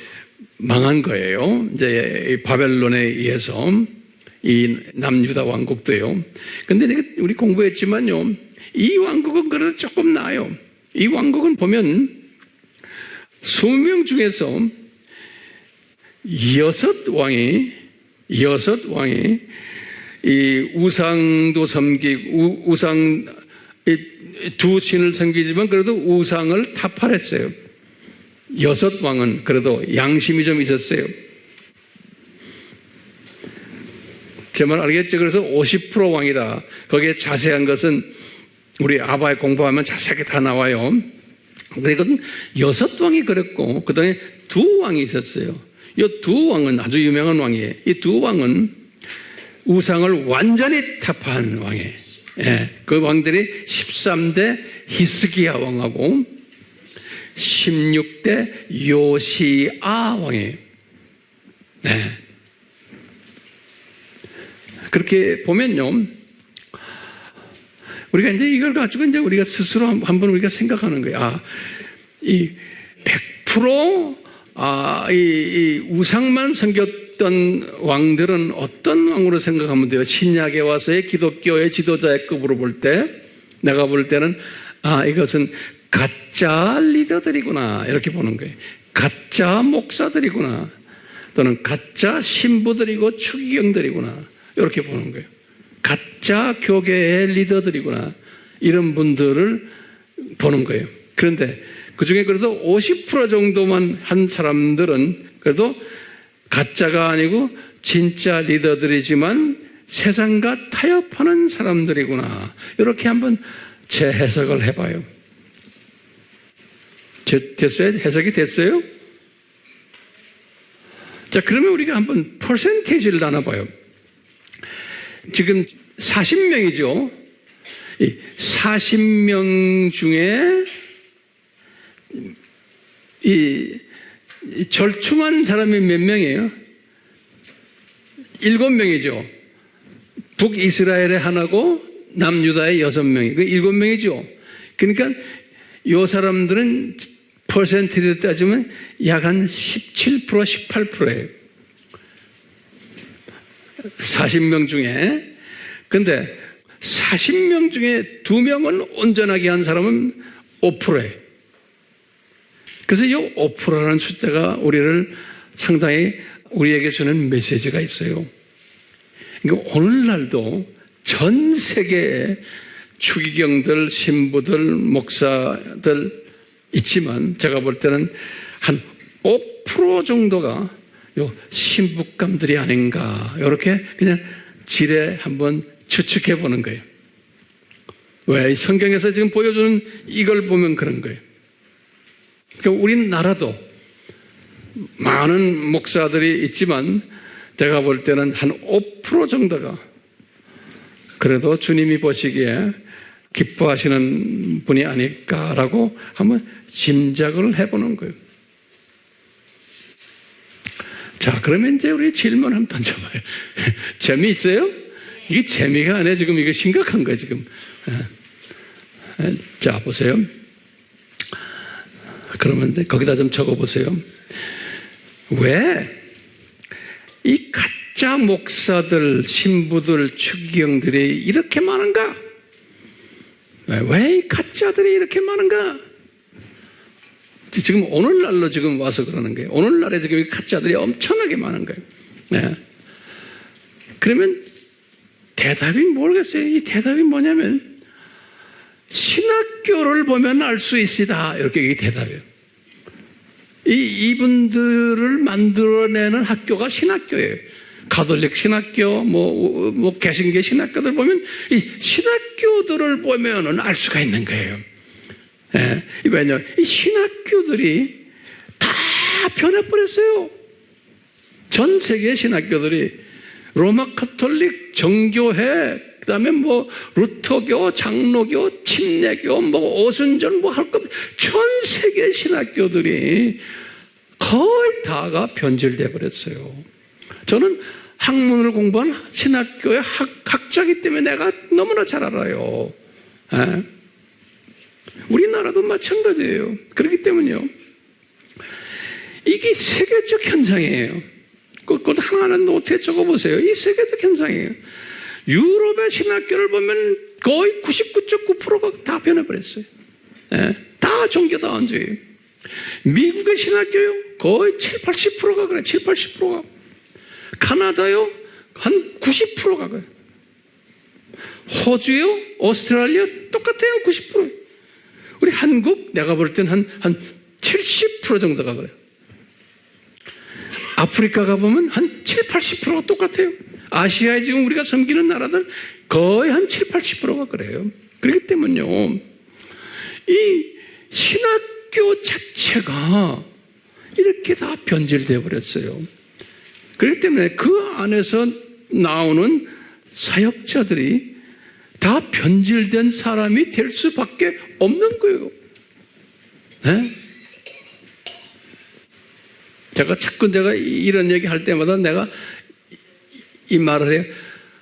망한 거예요. 이제 바벨론에 의해서 이 남유다 왕국도요. 근데 우리 공부했지만요, 이 왕국은 그래도 조금 나아요. 이 왕국은 보면 20명 중에서 6왕이 이 우상도 섬기고 우상 두 신을 섬기지만 그래도 우상을 타파했어요. 6왕은 그래도 양심이 좀 있었어요. 제 말 알겠죠? 그래서 50% 왕이다. 거기에 자세한 것은 우리 아바에 공부하면 자세하게 다 나와요. 그러니까 6왕이 그랬고 그 다음에 2왕이 있었어요. 이 2왕은 아주 유명한 왕이에요. 이 2왕은 우상을 완전히 타파한 왕이에요. 예, 그 왕들이 13대 히스기야 왕하고 16대 요시아 왕이에요. 네. 그렇게 보면요, 우리가 이제 이걸 가지고 이제 우리가 스스로 한번 우리가 생각하는 거예요. 이 100% 이 우상만 섬겼던 왕들은 어떤 왕으로 생각하면 돼요? 신약에 와서의 기독교의 지도자의 급으로 볼 때, 내가 볼 때는 이것은 가짜 리더들이구나 이렇게 보는 거예요. 가짜 목사들이구나, 또는 가짜 신부들이고 추기경들이구나 이렇게 보는 거예요. 가짜 교계의 리더들이구나 이런 분들을 보는 거예요. 그런데 그 중에 그래도 50% 정도만 한 사람들은 그래도 가짜가 아니고 진짜 리더들이지만 세상과 타협하는 사람들이구나 이렇게 한번 재해석을 해봐요. 됐어요? 해석이 됐어요? 자, 그러면 우리가 한번 퍼센테이지를 나눠봐요. 지금 40명이죠. 이 40명 중에 이 절충한 사람이 몇 명이에요? 7명이죠. 북이스라엘의 하나고 남유다의 6명이. 그 7명이죠. 그러니까 이 사람들은 퍼센티를 따지면 약 한 17%, 18%예요. 40명 중에. 근데 40명 중에 2명은 온전하게 한 사람은 5%예요. 그래서 이 5%라는 숫자가 우리를 상당히 우리에게 주는 메시지가 있어요. 그러니까 오늘날도 전 세계에 추기경들, 신부들, 목사들 있지만 제가 볼 때는 한 5% 정도가 요 신부감들이 아닌가 이렇게 그냥 지레 한번 추측해 보는 거예요. 왜? 성경에서 지금 보여주는 이걸 보면 그런 거예요. 그러니까 우리나라도 많은 목사들이 있지만 제가 볼 때는 한 5% 정도가 그래도 주님이 보시기에 기뻐하시는 분이 아닐까라고 한번 짐작을 해보는 거예요. 자, 그러면 이제 우리 질문 한번 던져봐요. 재미있어요? 이게 재미가 아니라 지금 이거 심각한 거예요, 지금. 자, 보세요. 그러면 거기다 좀 적어보세요. 왜 이 가짜 목사들, 신부들, 추기경들이 이렇게 많은가? 왜 이 가짜들이 이렇게 많은가? 지금 오늘날로 지금 와서 그러는 거예요. 오늘날에 지금 가짜들이 엄청나게 많은 거예요. 네. 그러면 대답이 모르겠어요. 이 대답이 뭐냐면 신학교를 보면 알 수 있으다. 이렇게 이게 대답이에요. 이분들을 만들어내는 학교가 신학교예요. 가톨릭 신학교, 뭐 개신교 신학교들 보면 이 신학교들을 보면은 알 수가 있는 거예요. 예, 왜냐하면 이 신학교들이 다 변해버렸어요. 전 세계 신학교들이 로마 가톨릭, 정교회, 그 다음에 뭐 루터교, 장로교, 침례교, 뭐 오순절 뭐 할 것, 전 세계 신학교들이 거의 다가 변질돼 버렸어요. 저는 학문을 공부한 신학교의 학자이기 때문에 내가 너무나 잘 알아요. 예? 우리나라도 마찬가지예요. 그렇기 때문에요. 이게 세계적 현상이에요. 그것 하나는 노트에 적어보세요. 이 세계적 현상이에요. 유럽의 신학교를 보면 거의 99.9%가 다 변해버렸어요. 예? 다 종교다원주의. 미국의 신학교요? 거의 7, 80%가 그래. 7, 80%가. 카나다요? 한 90%가 그래. 호주요? 오스트랄리아? 똑같아요. 90%. 우리 한국? 내가 볼 때는 한 70% 정도가 그래요. 아프리카 가보면 한 7, 80%가 똑같아요. 아시아에 지금 우리가 섬기는 나라들 거의 한 7, 80%가 그래요. 그렇기 때문에요. 이 신학교 자체가 이렇게 다 변질되어 버렸어요. 그렇기 때문에 그 안에서 나오는 사역자들이 다 변질된 사람이 될 수밖에 없는 거예요. 네? 제가 이런 얘기 할 때마다 내가 이 말을 해요.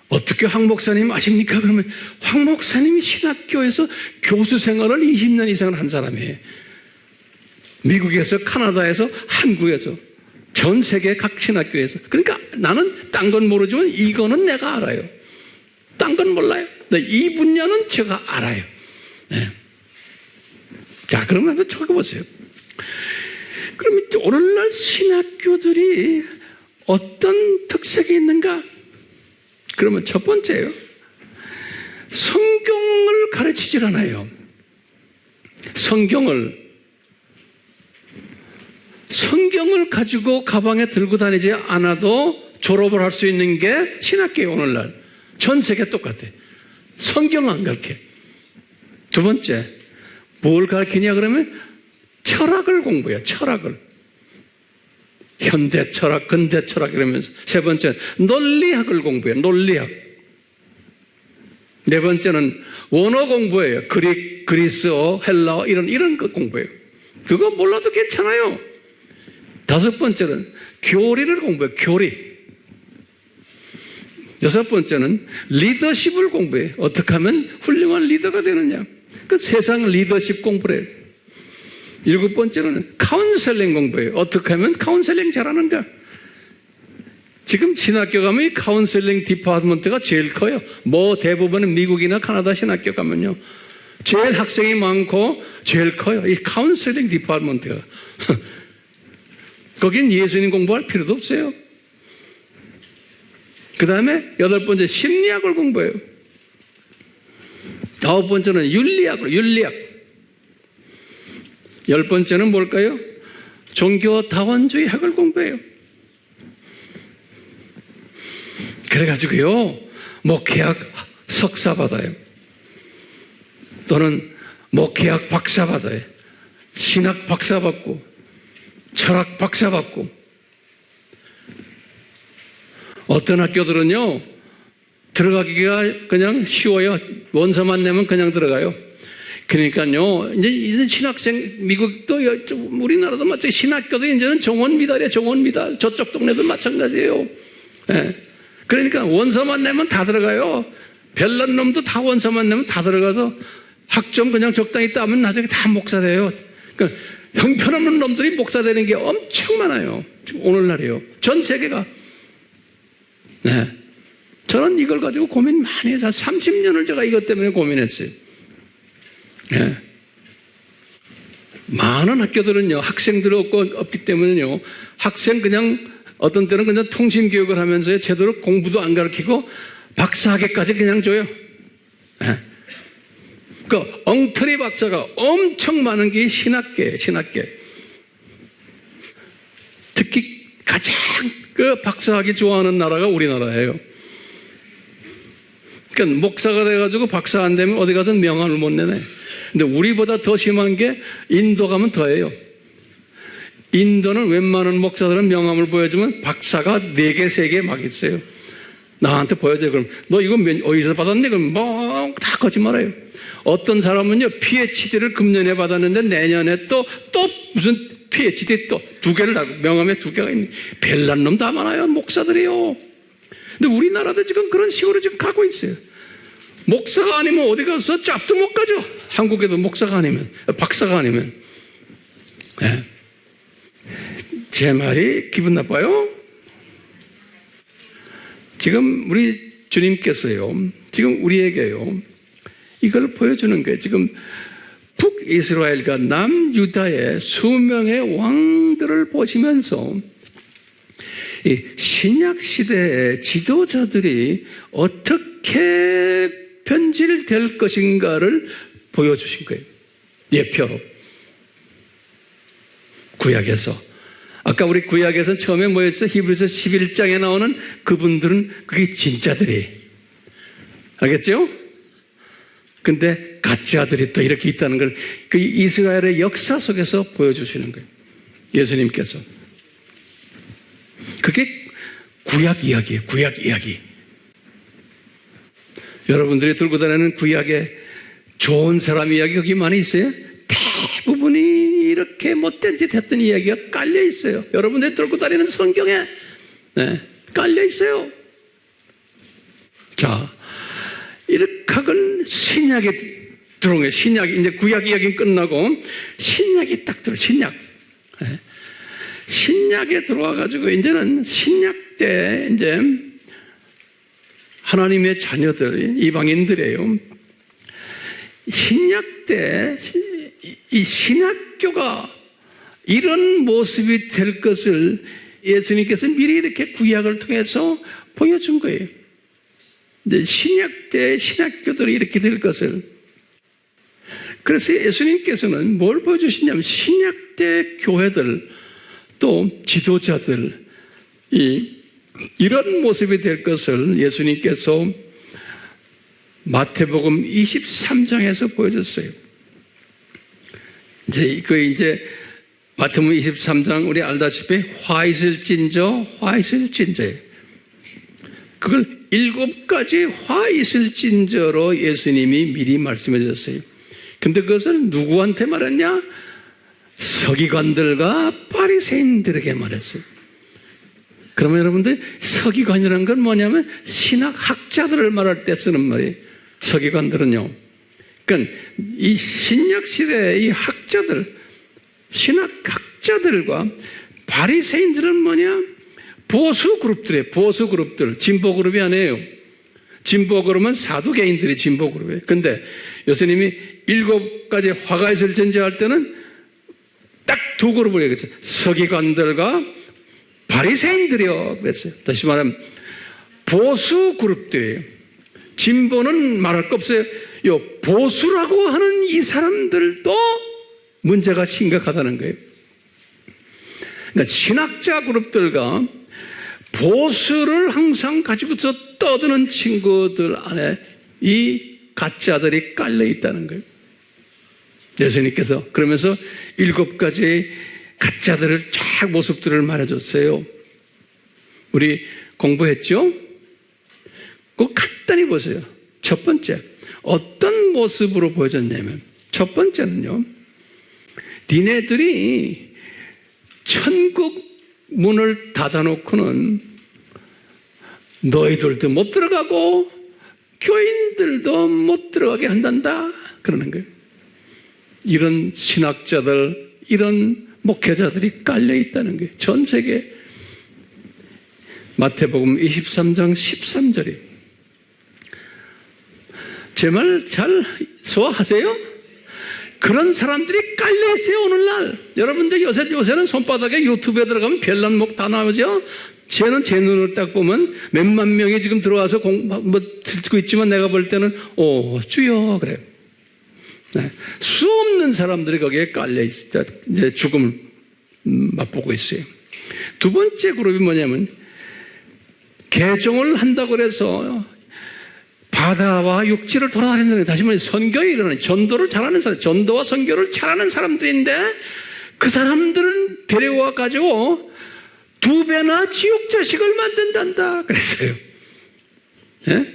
어떻게 황 목사님 아십니까? 그러면 황 목사님이 신학교에서 교수 생활을 20년 이상을 한 사람이에요. 미국에서, 카나다에서, 한국에서, 전 세계 각 신학교에서. 그러니까 나는 딴 건 모르지만 이거는 내가 알아요. 딴 건 몰라요. 이 분야는 제가 알아요. 네. 자, 그러면 한번 적어보세요. 그럼 오늘날 신학교들이 어떤 특색이 있는가? 그러면 첫 번째요. 성경을 가르치질 않아요. 성경을 가지고 가방에 들고 다니지 않아도 졸업을 할 수 있는 게 신학교예요, 오늘날. 전 세계 똑같아. 성경 안 가르쳐. 두 번째, 뭘 가르치냐 그러면 철학을 공부해요. 철학을. 현대 철학, 근대 철학 이러면서. 세 번째, 논리학을 공부해요. 논리학. 네 번째는 원어 공부해요. 그리스어, 헬라어 이런 거 공부해요. 그거 몰라도 괜찮아요. 다섯 번째는 교리를 공부해요. 교리. 여섯 번째는 리더십을 공부해요. 어떻게 하면 훌륭한 리더가 되느냐. 그 세상 리더십 공부를 해요. 일곱 번째는 카운셀링 공부해요. 어떻게 하면 카운셀링 잘하는가. 지금 신학교 가면 이 카운셀링 디파트먼트가 제일 커요. 뭐 대부분은 미국이나 카나다 신학교 가면요. 제일 학생이 많고 제일 커요. 이 카운셀링 디파트먼트가. 거긴 예수님 공부할 필요도 없어요. 그 다음에 여덟 번째 심리학을 공부해요. 아홉 번째는 윤리학. 열 번째는 뭘까요? 종교다원주의 학을 공부해요. 그래가지고요, 목회학 석사 받아요. 또는 목회학 박사 받아요. 신학 박사 받고, 철학 박사 받고. 어떤 학교들은요, 들어가기가 그냥 쉬워요. 원서만 내면 그냥 들어가요. 그러니까요, 이제 신학생, 미국도, 우리나라도 마찬가지, 신학교도 이제는 정원미달이에요, 정원미달. 저쪽 동네도 마찬가지예요. 네. 그러니까 원서만 내면 다 들어가요. 별난 놈도 다 원서만 내면 다 들어가서 학점 그냥 적당히 따면 나중에 다 목사 돼요. 그러니까 형편없는 놈들이 목사 되는 게 엄청 많아요. 지금 오늘날이요. 전 세계가. 네. 저는 이걸 가지고 고민 많이 해서 30년을 제가 이것 때문에 고민했어요. 네. 많은 학교들은요, 학생들이 없기 때문에요, 학생 그냥 어떤 때는 그냥 통신교육을 하면서 제대로 공부도 안 가르치고 박사학위까지 그냥 줘요. 네. 그 엉터리 박사가 엄청 많은 게 신학계. 특히 가장 그 박사하기 좋아하는 나라가 우리나라예요. 그러니까 목사가 돼가지고 박사 안 되면 어디 가서 명함을 못 내네. 근데 우리보다 더 심한 게 인도 가면 더해요. 인도는 웬만한 목사들은 명함을 보여주면 박사가 4개, 3개 막 있어요. 나한테 보여줘요. 그럼 너 이거 어디서 받았니? 그럼 뭐 다 거짓말해요. 어떤 사람은요 PhD를 금년에 받았는데 내년에 또 무슨 PhD 또 2개를 달고 명함에 2개가 있는 별난 놈 다 많아요. 목사들이요. 근데 우리나라도 지금 그런 식으로 지금 가고 있어요. 목사가 아니면 어디 가서 짭도 못 가죠. 한국에도 목사가 아니면 박사가 아니면. 네. 제 말이 기분 나빠요? 지금 우리 주님께서요, 지금 우리에게요, 이걸 보여주는 거예요. 지금 북이스라엘과 남유다의 수명의 왕들을 보시면서 이 신약시대의 지도자들이 어떻게 변질될 것인가를 보여주신 거예요. 예표로. 구약에서. 아까 우리 구약에서는 처음에 뭐였어? 히브리서 11장에 나오는 그분들은 그게 진짜들이. 알겠죠? 근데 가짜들이 또 이렇게 있다는 걸 그 이스라엘의 역사 속에서 보여주시는 거예요. 예수님께서. 그게 구약 이야기예요. 구약 이야기. 여러분들이 들고 다니는 구약에 좋은 사람 이야기 거기 많이 있어요? 대부분이 이렇게 못된 짓 했던 이야기가 깔려 있어요. 여러분들이 들고 다니는 성경에 깔려 있어요. 자, 이렇게 하건 신약에 들어온 거예요. 신약이 이제 구약 이야기는 끝나고 신약이 딱 들어. 신약. 신약에 들어와가지고 이제는 신약 때 이제 하나님의 자녀들, 이방인들이에요. 신약 때 이 신학교가 이런 모습이 될 것을 예수님께서 미리 이렇게 구약을 통해서 보여준 거예요. 근데 신약 때 신학교들이 이렇게 될 것을. 그래서 예수님께서는 뭘 보여주시냐면 신약 때 교회들 또 지도자들 이런 모습이 될 것을 예수님께서 마태복음 23장에서 보여줬어요. 이제 마태복음 23장 우리 알다시피 화 있을진저예요. 그걸 7가지 화 있을진저로 예수님이 미리 말씀해 주셨어요. 근데 그것을 누구한테 말했냐? 서기관들과 바리새인들에게 말했어요. 그러면 여러분들 서기관이라는 건 뭐냐면 신학학자들을 말할 때 쓰는 말이에요. 서기관들은요. 그러니까 이 신약 시대의 이 학자들, 신학학자들과 바리새인들은 뭐냐? 보수 그룹들이에요. 보수 그룹들. 진보 그룹이 아니에요. 진보 그룹은 사두개인들이 진보 그룹이에요. 근데 예수님이 7가지 화가 있을 전제할 때는 딱 2 그룹을 얘기했어요. 서기관들과 바리새인들이요. 그랬어요. 다시 말하면 보수 그룹들이에요. 진보는 말할 거 없어요. 요 보수라고 하는 이 사람들도 문제가 심각하다는 거예요. 그러니까 신학자 그룹들과 보수를 항상 가지고서 떠드는 친구들 안에 이 가짜들이 깔려 있다는 거예요. 예수님께서 그러면서 7가지의 가짜들을 쫙 모습들을 말해줬어요. 우리 공부했죠? 꼭 간단히 보세요. 첫 번째, 어떤 모습으로 보여줬냐면 첫 번째는요, 니네들이 천국 문을 닫아놓고는 너희들도 못 들어가고 교인들도 못 들어가게 한단다 그러는 거예요. 이런 신학자들, 이런 목회자들이 깔려 있다는 거예요. 전 세계. 마태복음 23장 13절이. 제 말 잘 소화하세요? 그런 사람들이 깔려 있어요, 오늘날. 여러분들 요새는 손바닥에 유튜브에 들어가면 별난 목 다 나오죠? 쟤는 제 눈을 딱 보면 몇만 명이 지금 들어와서 듣고 있지만 내가 볼 때는, 주여, 그래요. 네. 수 없는 사람들이 거기에 깔려 있어. 이제 죽음을 맛보고 있어요. 두 번째 그룹이 뭐냐면 개종을 한다고 해서 바다와 육지를 돌아다니는, 다시 말해 선교에 이르는, 전도를 잘하는 사람, 전도와 선교를 잘하는 사람들인데 그 사람들은 데려와 가지고 2배나 지옥 자식을 만든단다 그랬어요. 예?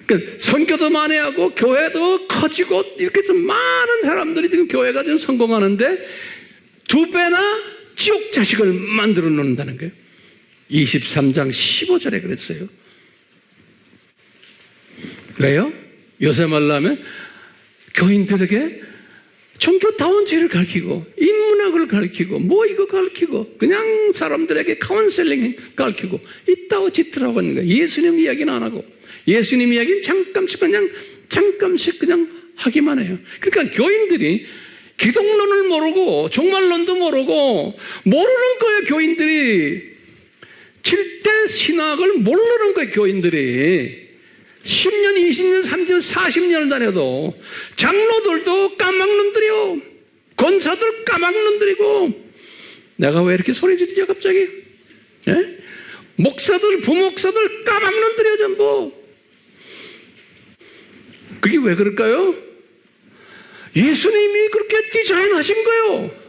그러니까 선교도 많이 하고 교회도 커지고 이렇게 해서 많은 사람들이 지금 교회가 좀 성공하는데 2배나 지옥 자식을 만들어 놓는다는 거예요. 23장 15절에 그랬어요. 왜요? 요새 말로 하면 교인들에게 종교다운주의를 가르치고 인문학을 가르치고 뭐 이거 가르치고 그냥 사람들에게 카운셀링 가르치고 이따오 짓더라고 하는 거예요. 예수님 이야기는 안 하고 예수님 이야기는 잠깐씩 그냥 하기만 해요. 그러니까 교인들이 기독론을 모르고 종말론도 모르고 모르는 거예요. 교인들이 7대 신학을 모르는 거예요. 교인들이 10년, 20년, 30년, 40년을 다녀도 장로들도 까막눈들이요. 권사들 까막눈들이고 내가 왜 이렇게 소리 지르죠 갑자기? 예? 목사들, 부목사들 까막눈들이요 전부. 그게 왜 그럴까요? 예수님이 그렇게 디자인하신 거예요.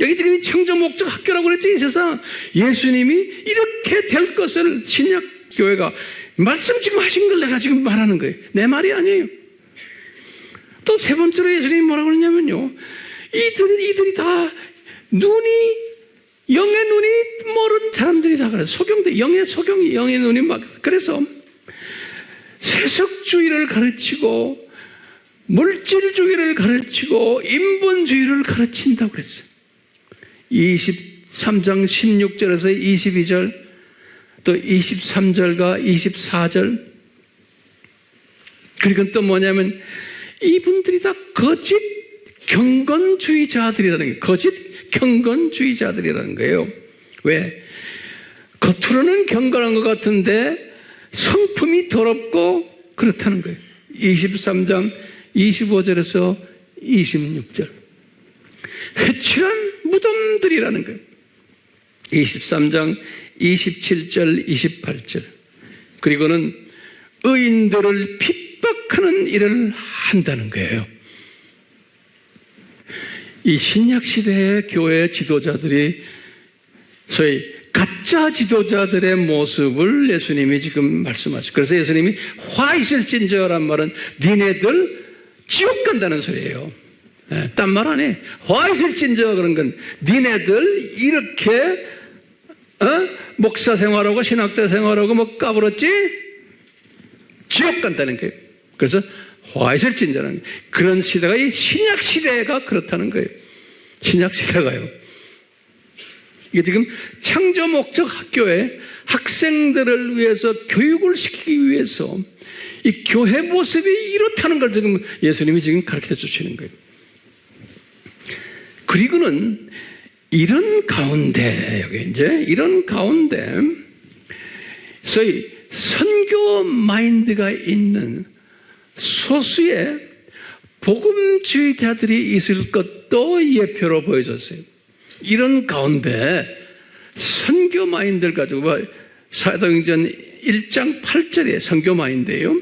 여기 지금 청정 목적 학교라고 그랬죠. 이 세상 예수님이 이렇게 될 것을 신약교회가 말씀 지금 하신 걸 내가 지금 말하는 거예요. 내 말이 아니에요. 또 세 번째로 예수님이 뭐라고 그러냐면요, 이들이 다 영의 눈이 멀은 사람들이 다 그래요. 영의 눈이 막, 그래서 세속주의를 가르치고 물질주의를 가르치고 인본주의를 가르친다고 그랬어요. 23장 16절에서 22절 또 23절과 24절. 그리고 또 뭐냐면 이분들이 다 거짓 경건주의자들이라는 거예요. 거짓 경건주의자들이라는 거예요. 왜? 겉으로는 경건한 것 같은데 성품이 더럽고 그렇다는 거예요. 23장 25절에서 26절. 회칠한 무덤들이라는 거예요. 23장 27절, 28절. 그리고는 의인들을 핍박하는 일을 한다는 거예요. 이 신약시대의 교회 지도자들이 소위 가짜 지도자들의 모습을 예수님이 지금 말씀하시고, 그래서 예수님이 화 있을진저란 말은 니네들 지옥 간다는 소리예요. 딴 말 안 해. 화 있을진저 그런 건 니네들 이렇게 목사 생활하고 신학자 생활하고 뭐 까불었지? 지옥 간다는 거예요. 그래서 화 있을진저라는 거예요. 그런 시대가 이 신약 시대가 그렇다는 거예요. 신약 시대가요. 이게 지금 창조 목적 학교에 학생들을 위해서 교육을 시키기 위해서 이 교회 모습이 이렇다는 걸 지금 예수님이 지금 가르쳐 주시는 거예요. 그리고는 이런 가운데, 여기 이제 이런 가운데 소위 선교 마인드가 있는 소수의 복음주의자들이 있을 것도 예표로 보여줬어요. 이런 가운데 선교 마인드를 가지고 사도행전 1장 8절에 선교 마인드예요.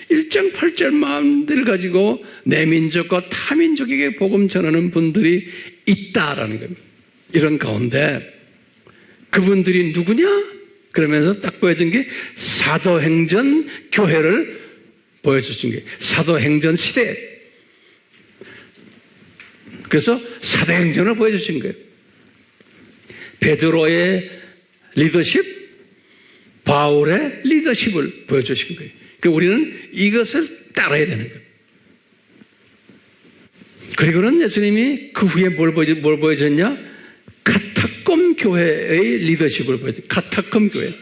1장 8절 마음들을 가지고 내 민족과 타민족에게 복음 전하는 분들이 있다라는 겁니다. 이런 가운데 그분들이 누구냐? 그러면서 딱 보여준 게 사도행전 교회를 보여주신 게 사도행전 시대. 그래서 사도행전을 보여주신 거예요. 베드로의 리더십, 바울의 리더십을 보여주신 거예요. 그러니까 우리는 이것을 따라야 되는 거예요. 그리고는 예수님이 그 후에 뭘 보여줬냐? 카타콤 교회의 리더십을 보여줬어요. 카타콤 교회.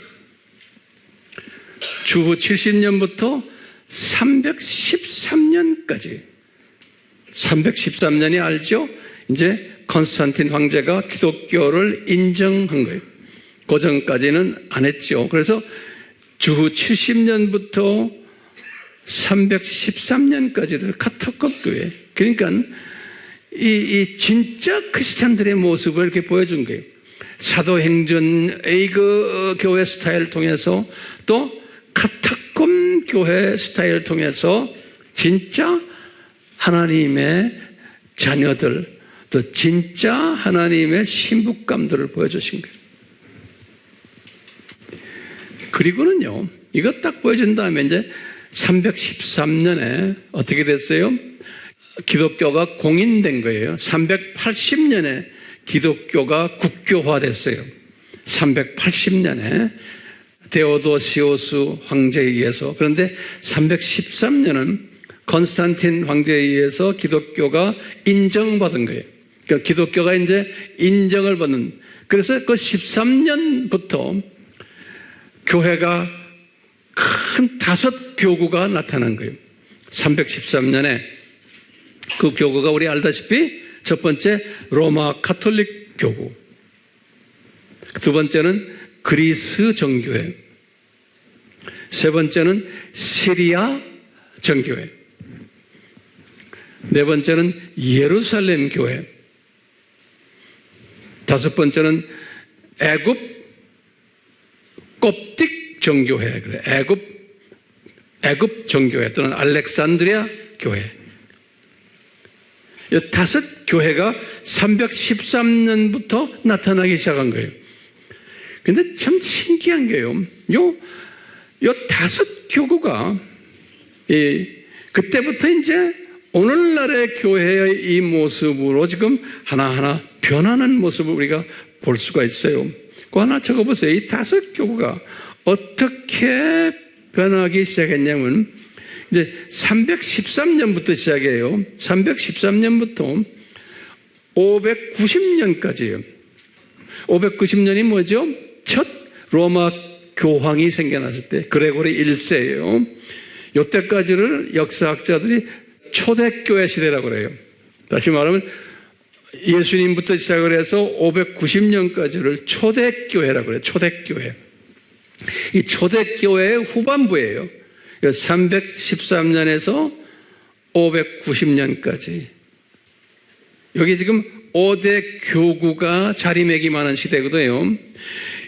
주후 70년부터 313년까지 313년이 알죠? 이제 콘스탄틴 황제가 기독교를 인정한 거예요. 그 전까지는 안 했죠. 그래서 주후 70년부터 313년까지를 카타콤 교회. 그러니까 이 진짜 크리스찬들의 모습을 이렇게 보여준 거예요. 사도행전의 그 교회 스타일을 통해서 또 카타콤 교회 스타일을 통해서 진짜 하나님의 자녀들, 또 진짜 하나님의 신부감들을 보여주신 거예요. 그리고는요, 이것 딱 보여준 다음에 이제 313년에 어떻게 됐어요? 기독교가 공인된 거예요. 380년에 기독교가 국교화됐어요. 380년에 데오도시오스 황제에 의해서. 그런데 313년은 건스탄틴 황제에 의해서 기독교가 인정받은 거예요. 그러니까 기독교가 이제 인정을 받는. 그래서 그 13년부터 교회가 큰 5교구가 나타난 거예요. 313년에 그 교구가 우리 알다시피 첫 번째 로마 가톨릭 교구, 두 번째는 그리스 정교회, 세 번째는 시리아 정교회, 네 번째는 예루살렘 교회, 다섯 번째는 애굽 koptic 정교회, 그래. 애굽 정교회 또는 알렉산드리아 교회. 이 5교회가 313년부터 나타나기 시작한 거예요. 근데 참 신기한 게요. 요 5교구가 그때부터 이제 오늘날의 교회의 이 모습으로 지금 하나하나 변하는 모습을 우리가 볼 수가 있어요. 그 하나 적어보세요. 이 5교구가 어떻게 변하기 시작했냐면, 이제 313년부터 시작해요. 313년부터 590년까지예요. 590년이 뭐죠? 첫 로마 교황이 생겨났을 때, 그레고리 1세예요. 이때까지를 역사학자들이 초대교회 시대라고 그래요. 다시 말하면 예수님부터 시작을 해서 590년까지를 초대교회라고 그래요. 초대교회. 이 초대교회의 후반부예요. 313년에서 590년까지. 여기 지금 5대 교구가 자리매김하는 시대거든요.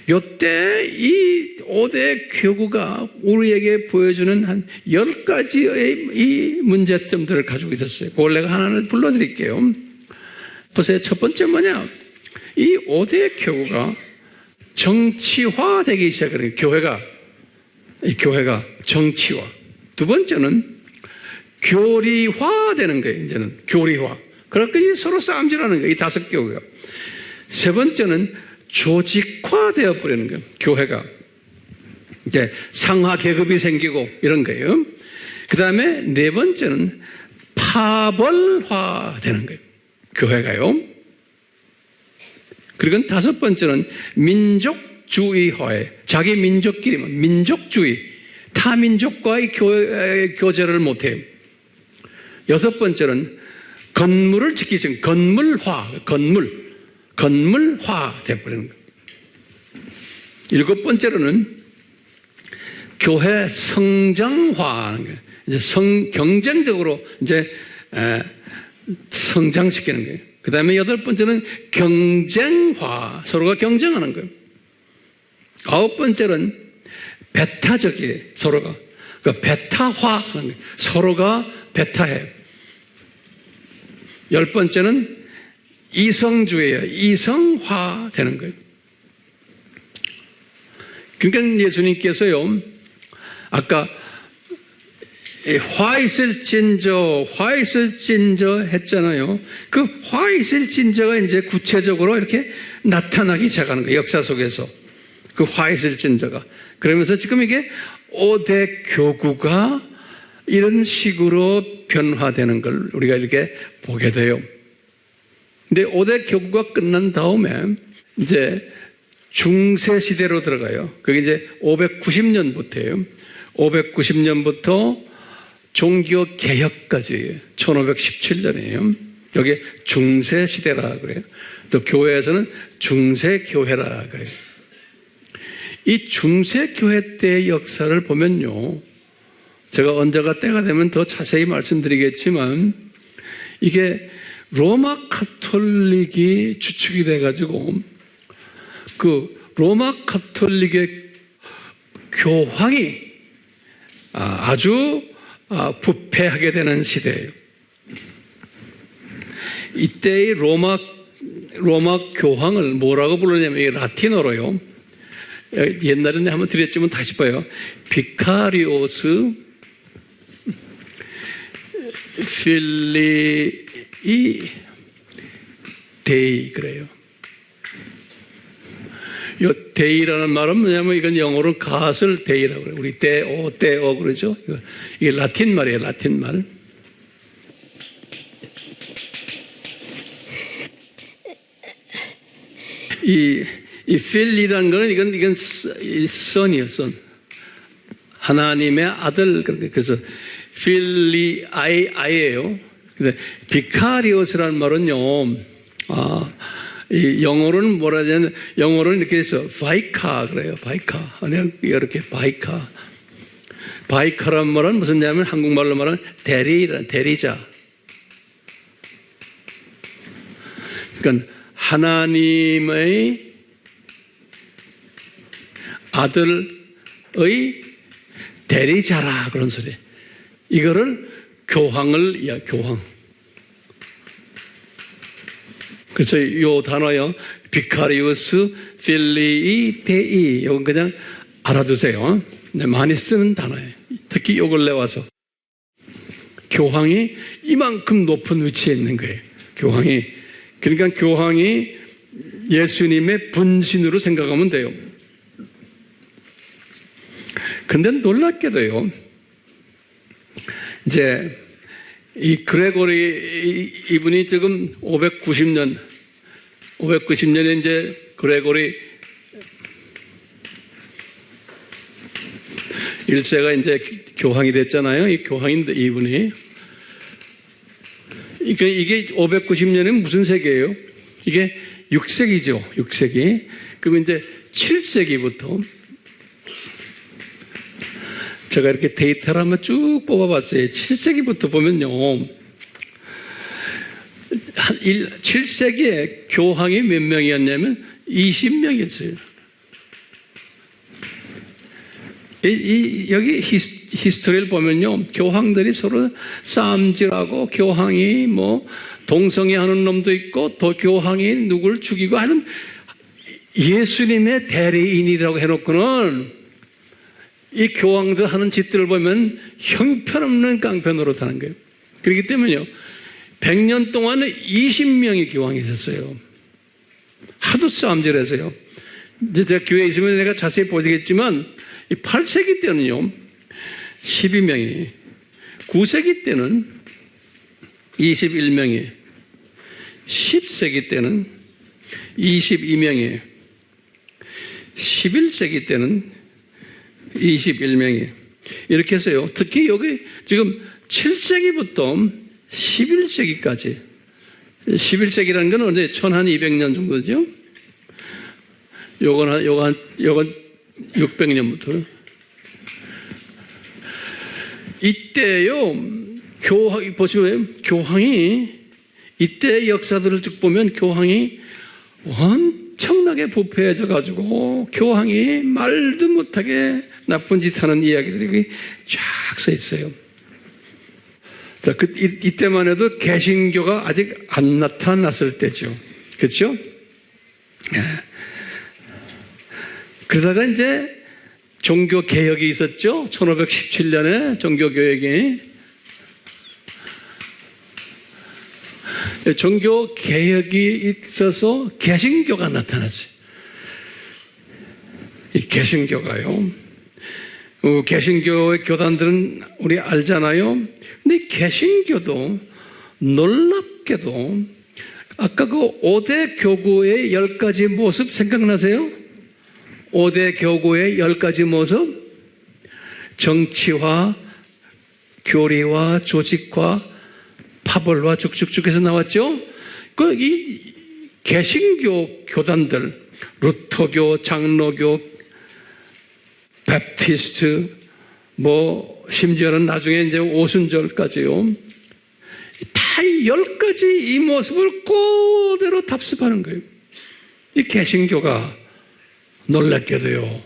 이때 이 5대 교구가 우리에게 보여주는 한 10가지의 이 문제점들을 가지고 있었어요. 그걸 내가 하나는 불러드릴게요. 보세요. 첫 번째 뭐냐? 이 5대 교구가 정치화되기 시작해요. 이 교회가 정치화. 두 번째는 교리화되는 거예요. 이제는 교리화. 그러니까 서로 싸움질하는 거예요. 이 5교회가. 세 번째는 조직화되어 버리는 거예요. 교회가. 이제 상하 계급이 생기고 이런 거예요. 그 다음에 네 번째는 파벌화되는 거예요. 교회가요. 그리고 5번째는 민족주의화에 자기 민족끼리만 민족주의 타민족과의 교제를 못해요. 6번째는 건물을 지키지 건물화 돼버리는 거예요. 7번째로는 교회 성장화하는 거예요. 이제 경쟁적으로 이제 성장시키는 거예요. 그 다음에 8번째는 경쟁화, 서로가 경쟁하는 거예요. 9번째는 배타적이에요, 서로가. 그러니까 배타화하는 거예요. 서로가 배타해요. 10번째는 이성주의예요. 이성화 되는 거예요. 그러니까 예수님께서요, 아까 화 있을진저 했잖아요. 그 화 있을진저가 이제 구체적으로 이렇게 나타나기 시작하는 거예요. 역사 속에서. 그 화 있을진저가. 그러면서 지금 이게 5대 교구가 이런 식으로 변화되는 걸 우리가 이렇게 보게 돼요. 근데 5대 교구가 끝난 다음에 이제 중세 시대로 들어가요. 그게 이제 590년부터예요. 590년부터 종교 개혁까지 1517년이에요. 여기 중세 시대라 그래요. 또 교회에서는 중세 교회라 그래요. 이 중세 교회 때의 역사를 보면요, 제가 언제가 때가 되면 더 자세히 말씀드리겠지만, 이게 로마 가톨릭이 주축이 돼가지고 그 로마 가톨릭의 교황이 아주 부패하게 되는 시대예요. 이때의 로마 교황을 뭐라고 부르냐면 이게 라틴어로요. 옛날에는 한번 드렸지만 다시 봐요. 비카리오스 필리이 데이 그래요. 이 데이라는 말은 뭐냐면 이건 영어로 갓을 데이라고 그래요. 우리 데오 그러죠. 이게 라틴 말이에요. 라틴 말. 이 필리라는 거는 이건 선이에요. 선. 하나님의 아들. 그래서 필리 아이예요. 근데 비카리오스라는 말은요. 이 영어로는 뭐라 해야 되냐? 영어로는 이렇게 해서 바이카 그래요. 바이카. 그냥 이렇게 바이카. 바이카라는 말은 무슨 냐면 한국말로 말하면 대리자. 그러니까 하나님의 아들의 대리자라 그런 소리. 이거를 교황. 그래서 이 단어요. 비카리우스 필리이 데이. 이건 그냥 알아두세요. 많이 쓰는 단어예요. 특히 이 근래 와서. 교황이 이만큼 높은 위치에 있는 거예요. 그러니까 교황이 예수님의 분신으로 생각하면 돼요. 근데 놀랍게도요. 이제 이 그레고리 이분이 지금 590년에 이제 그레고리 1세가 이제 교황이 됐잖아요. 이 교황인데 이분이. 이게 590년은 무슨 세기예요? 이게 6세기죠. 6세기. 그리고 이제 7세기부터 제가 이렇게 데이터를 한번 쭉 뽑아봤어요. 7세기부터 보면요. 7세기에 교황이 몇 명이었냐면 20명이었어요. 여기 히스토리를 보면요. 교황들이 서로 싸움질하고 교황이 뭐 동성애 하는 놈도 있고 또 교황이 누굴 죽이고 하는 예수님의 대리인이라고 해놓고는 이 교황들 하는 짓들을 보면 형편없는 깡패 노릇하는 거예요. 그렇기 때문에요. 100년 동안은 20명의 교황이 있었어요. 하도 싸움질해서요. 이제 제가 교회에 있으면 내가 자세히 보시겠지만 이 8세기 때는요. 12명이 9세기 때는 21명이 10세기 때는 22명이 11세기 때는 21명이 이렇게 해서요. 특히 여기 지금 7세기부터 11세기까지 11세기라는 건 언제 1200년 정도죠. 요건 600년부터 이때요. 보시면 교황이 이때 역사들을 쭉 보면 교황이 엄청나게 부패해져 가지고 교황이 말도 못하게 나쁜 짓 하는 이야기들이 쫙 써 있어요. 자, 이때만 해도 개신교가 아직 안 나타났을 때죠. 그렇죠? 그러다가 이제 종교 개혁이 있었죠. 1517년에 종교 개혁이. 종교 개혁이 있어서 개신교가 나타났어요. 이 개신교가요. 개신교의 교단들은 우리 알잖아요. 근데 개신교도 놀랍게도 아까 그 5대 교구의 10가지 모습 생각나세요? 5대 교구의 10가지 모습. 정치화, 교리화, 조직화, 파벌화 쭉쭉쭉 해서 나왔죠? 이 개신교 교단들, 루터교, 장로교, 베프티스트, 심지어는 나중에 이제 오순절까지요. 다 10가지 이 모습을 그대로 답습하는 거예요. 이 개신교가 놀랍게도요.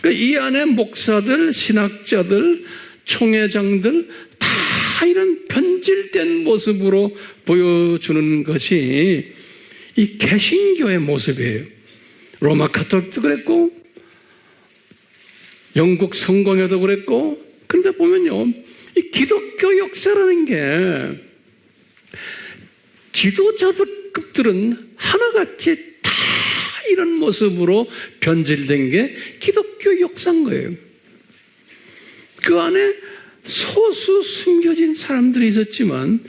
그러니까 이 안에 목사들, 신학자들, 총회장들 다 이런 변질된 모습으로 보여주는 것이 이 개신교의 모습이에요. 로마 카톨릭도 그랬고 영국 성공회도 그랬고. 그런데 보면요, 이 기독교 역사라는 게 지도자급들은 하나같이 다 이런 모습으로 변질된 게 기독교 역사인 거예요. 그 안에 소수 숨겨진 사람들이 있었지만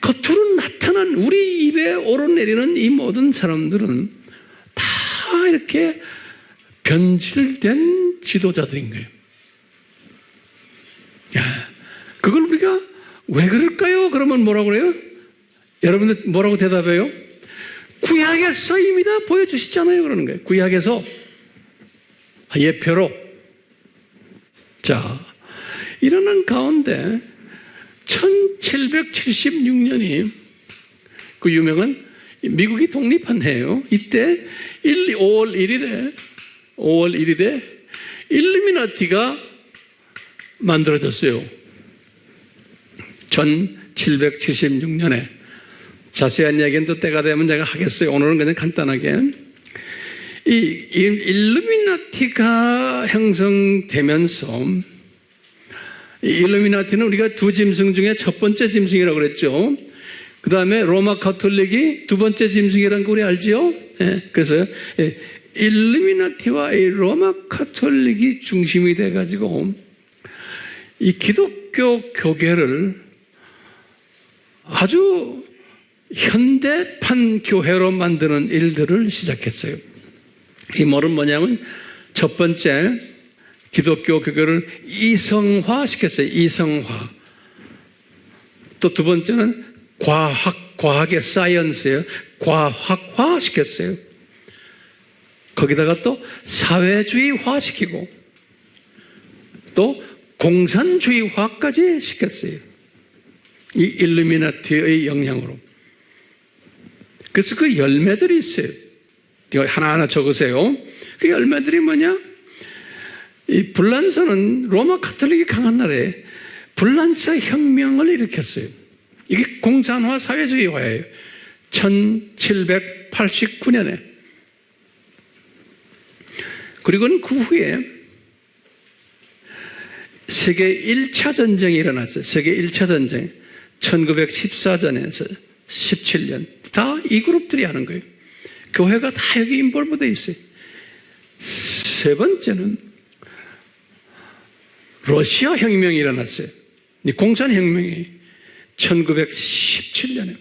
겉으로 나타난 우리 입에 오르내리는 이 모든 사람들은 다 이렇게 변질된 지도자들인 거예요. 야, 그걸 우리가 왜 그럴까요? 그러면 뭐라고 그래요? 여러분들 뭐라고 대답해요? 구약에서 이미 다 보여주시잖아요. 그러는 거예요. 구약에서 예표로. 자, 이러는 가운데 1776년이 그 유명한 미국이 독립한 해예요. 이때 5월 1일에 일루미나티가 만들어졌어요. 1776년에. 자세한 이야기는 또 때가 되면 제가 하겠어요. 오늘은 그냥 간단하게. 이 일루미나티가 형성되면서, 이 일루미나티는 우리가 두 짐승 중에 첫 번째 짐승이라고 그랬죠. 그 다음에 로마 카톨릭이 두 번째 짐승이라는 거 우리 알죠? 예, 그래서 일루미나티와 이 로마 카톨릭이 중심이 돼가지고 이 기독교 교계를 아주 현대판 교회로 만드는 일들을 시작했어요. 이 말은 뭐냐면 첫 번째 기독교 교계를 이성화 시켰어요. 이성화. 또 두 번째는 과학의 사이언스예요. 과학화 시켰어요. 거기다가 또 사회주의화 시키고 또 공산주의화까지 시켰어요. 이 일루미나티의 영향으로. 그래서 그 열매들이 있어요. 이거 하나하나 적으세요. 그 열매들이 뭐냐? 이 불란서는 로마 카톨릭이 강한 나라에 불란서 혁명을 일으켰어요. 이게 공산화 사회주의화예요. 1789년에. 그리고는 그 후에 세계 1차 전쟁이 일어났어요. 세계 1차 전쟁. 1914년에서 17년. 다 이 그룹들이 하는 거예요. 교회가 다 여기 인볼브되어 있어요. 세 번째는 러시아 혁명이 일어났어요. 이 공산혁명이 1917년에.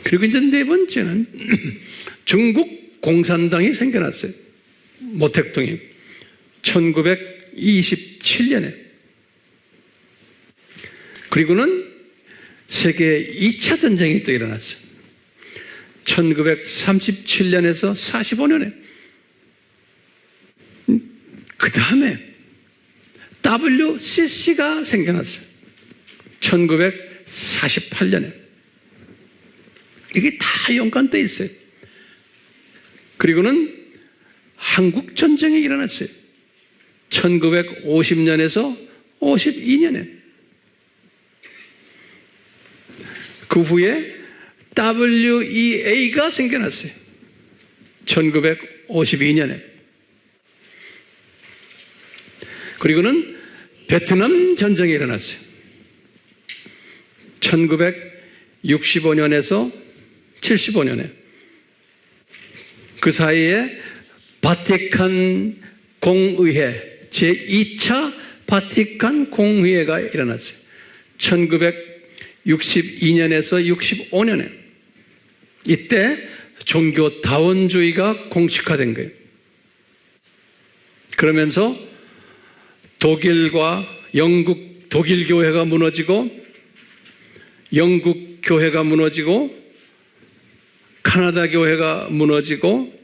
그리고 이제 네 번째는 중국 공산당이 생겨났어요. 모택동이 1927년에. 그리고는 세계 2차 전쟁이 또 일어났어요. 1937년에서 45년에. 그 다음에 WCC가 생겨났어요. 1948년에. 이게 다 연관되어 있어요. 그리고는 한국전쟁이 일어났어요. 1950년에서 52년에. 그 후에 WEA가 생겨났어요. 1952년에. 그리고는 베트남 전쟁이 일어났어요. 1965년에서 75년에. 그 사이에 바티칸 공의회, 제2차 바티칸 공의회가 일어났어요. 1962년에서 65년에. 이때 종교 다원주의가 공식화된 거예요. 그러면서 독일과 영국, 독일 교회가 무너지고 영국 교회가 무너지고 카나다 교회가 무너지고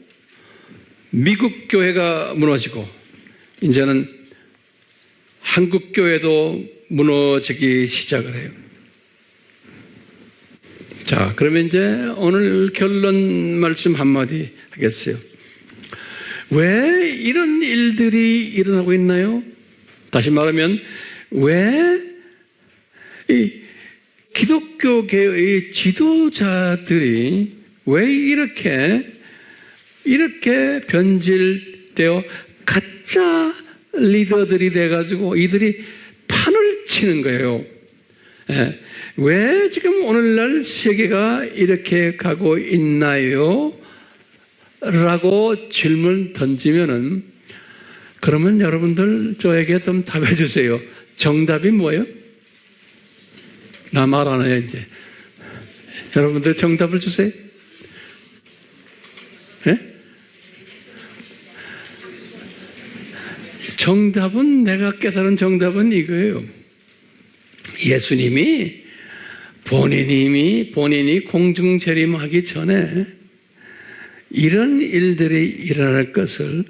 미국 교회가 무너지고 이제는 한국 교회도 무너지기 시작을 해요. 자, 그러면 이제 오늘 결론 말씀 한마디 하겠어요. 왜 이런 일들이 일어나고 있나요? 다시 말하면 왜 이 기독교계의 지도자들이 왜 이렇게 변질되어 가짜 리더들이 돼가지고 이들이 판을 치는 거예요. 예. 왜 지금 오늘날 세계가 이렇게 가고 있나요? 라고 질문 던지면은 그러면 여러분들 저에게 좀 답해 주세요. 정답이 뭐예요? 나 말 안 해요, 이제. 여러분들 정답을 주세요. 예? 정답은, 내가 깨달은 정답은 이거예요. 예수님이 본인이 공중재림하기 전에 이런 일들이 일어날 것을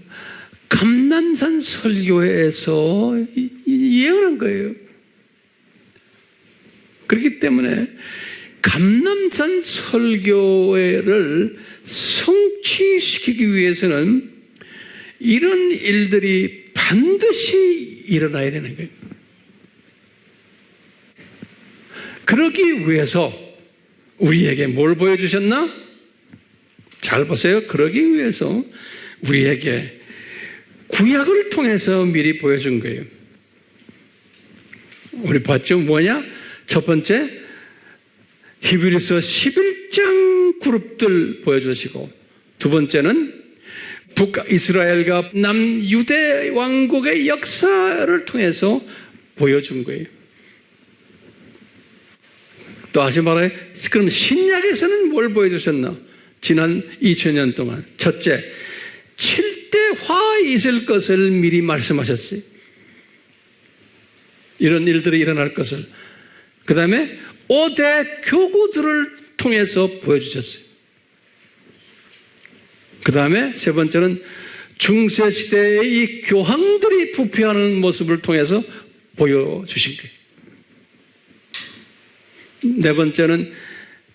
감난산 설교에서 예언한 거예요. 그렇기 때문에 감난산 설교를 성취시키기 위해서는 이런 일들이 반드시 일어나야 되는 거예요. 그러기 위해서 우리에게 뭘 보여주셨나? 잘 보세요. 그러기 위해서 우리에게 구약을 통해서 미리 보여준 거예요. 우리 봤죠? 뭐냐? 첫 번째, 히브리서 11장 그룹들 보여주시고, 두 번째는 북이스라엘과 남유대 왕국의 역사를 통해서 보여준 거예요. 또 다시 말해, 그럼 신약에서는 뭘 보여주셨나? 지난 2000년 동안. 첫째, 7대 화 있을 것을 미리 말씀하셨어요. 이런 일들이 일어날 것을. 그 다음에 5대 교구들을 통해서 보여주셨어요. 그 다음에 세 번째는 중세시대의 이 교황들이 부패하는 모습을 통해서 보여주신 거예요. 네 번째는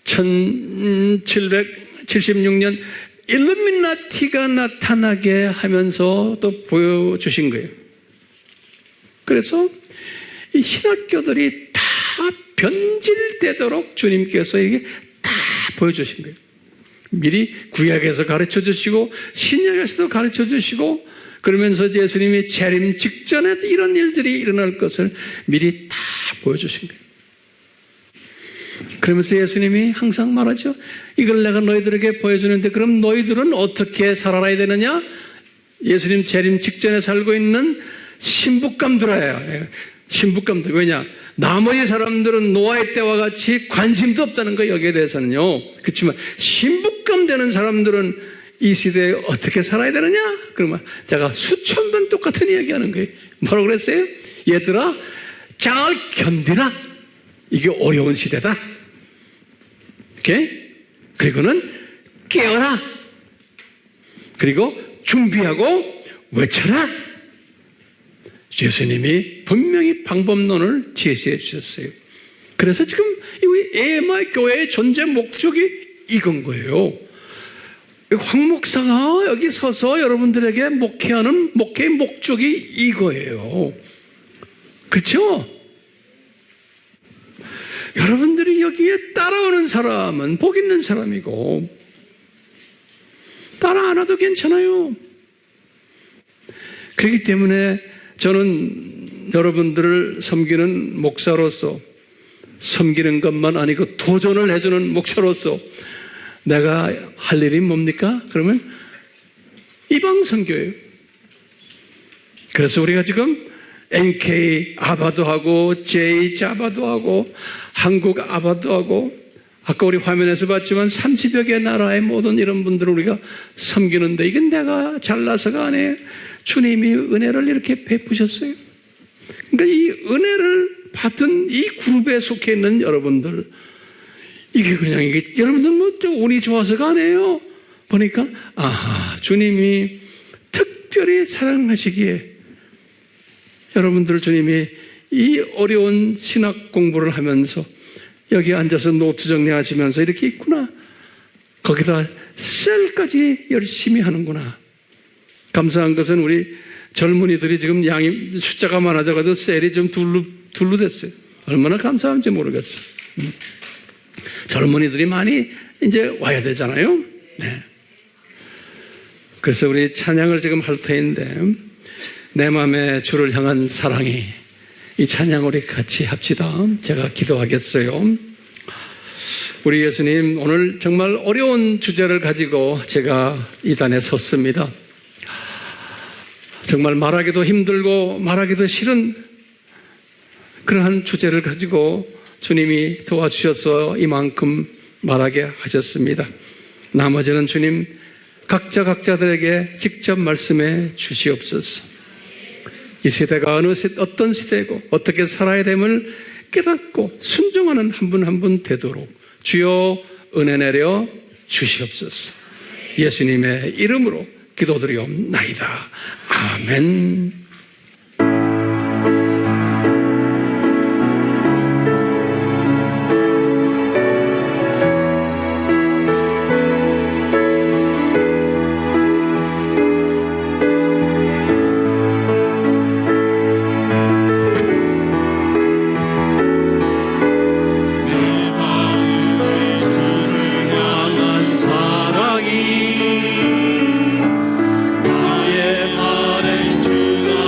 1776년 일루미나티가 나타나게 하면서 또 보여주신 거예요. 그래서 이 신학교들이 다 변질되도록 주님께서 이게 다 보여주신 거예요. 미리 구약에서 가르쳐 주시고 신약에서도 가르쳐 주시고 그러면서 예수님이 재림 직전에 이런 일들이 일어날 것을 미리 다 보여주신 거예요. 그러면서 예수님이 항상 말하죠. 이걸 내가 너희들에게 보여주는데 그럼 너희들은 어떻게 살아야 되느냐? 예수님 재림 직전에 살고 있는 신부감들이에요. 신부감들. 왜냐? 나머지 사람들은 노아의 때와 같이 관심도 없다는 거 여기에 대해서는요. 그렇지만 신부감 되는 사람들은 이 시대에 어떻게 살아야 되느냐? 그러면 제가 수천 번 똑같은 이야기 하는 거예요. 뭐라고 그랬어요? 얘들아, 잘 견디라. 이게 어려운 시대다. 오케이? 그리고는 깨어라. 그리고 준비하고 외쳐라. 예수님이 분명히 방법론을 제시해 주셨어요. 그래서 지금 이 에마 교회의 존재 목적이 이건 거예요. 황 목사가 여기 서서 여러분들에게 목회하는 목회의 목적이 이거예요. 그렇죠? 여러분들이 여기에 따라오는 사람은 복 있는 사람이고 따라 안 와도 괜찮아요. 그렇기 때문에 저는 여러분들을 섬기는 목사로서 섬기는 것만 아니고 도전을 해주는 목사로서 내가 할 일이 뭡니까? 그러면 이방선교예요. 그래서 우리가 지금 NK 아바도 하고 JH 아바도 하고 한국 아바도 하고 아까 우리 화면에서 봤지만 30여 개 나라의 모든 이런 분들을 우리가 섬기는데 이건 내가 잘나서가 아니에요. 주님이 은혜를 이렇게 베푸셨어요. 그러니까 이 은혜를 받은 이 그룹에 속해 있는 여러분들 이게 그냥 이게 여러분들 뭐 운이 좋아서가 아니에요. 보니까 아하 주님이 특별히 사랑하시기에 여러분들 주님이 이 어려운 신학 공부를 하면서 여기 앉아서 노트 정리하시면서 이렇게 있구나. 거기다 셀까지 열심히 하는구나. 감사한 것은 우리 젊은이들이 지금 양이 숫자가 많아져가지고 셀이 좀 둘로 됐어요. 얼마나 감사한지 모르겠어. 젊은이들이 많이 이제 와야 되잖아요. 네. 그래서 우리 찬양을 지금 할 터인데, 내 마음에 주를 향한 사랑이, 이 찬양 우리 같이 합시다. 제가 기도하겠어요. 우리 예수님, 오늘 정말 어려운 주제를 가지고 제가 이 단에 섰습니다. 정말 말하기도 힘들고 말하기도 싫은 그러한 주제를 가지고 주님이 도와주셔서 이만큼 말하게 하셨습니다. 나머지는 주님 각자들에게 직접 말씀해 주시옵소서. 이 시대가 어떤 시대고 어떻게 살아야 됨을 깨닫고 순종하는 한 분 한 분 되도록 주여 은혜 내려 주시옵소서. 예수님의 이름으로 기도드리옵나이다. 아멘. 나의 발에 주가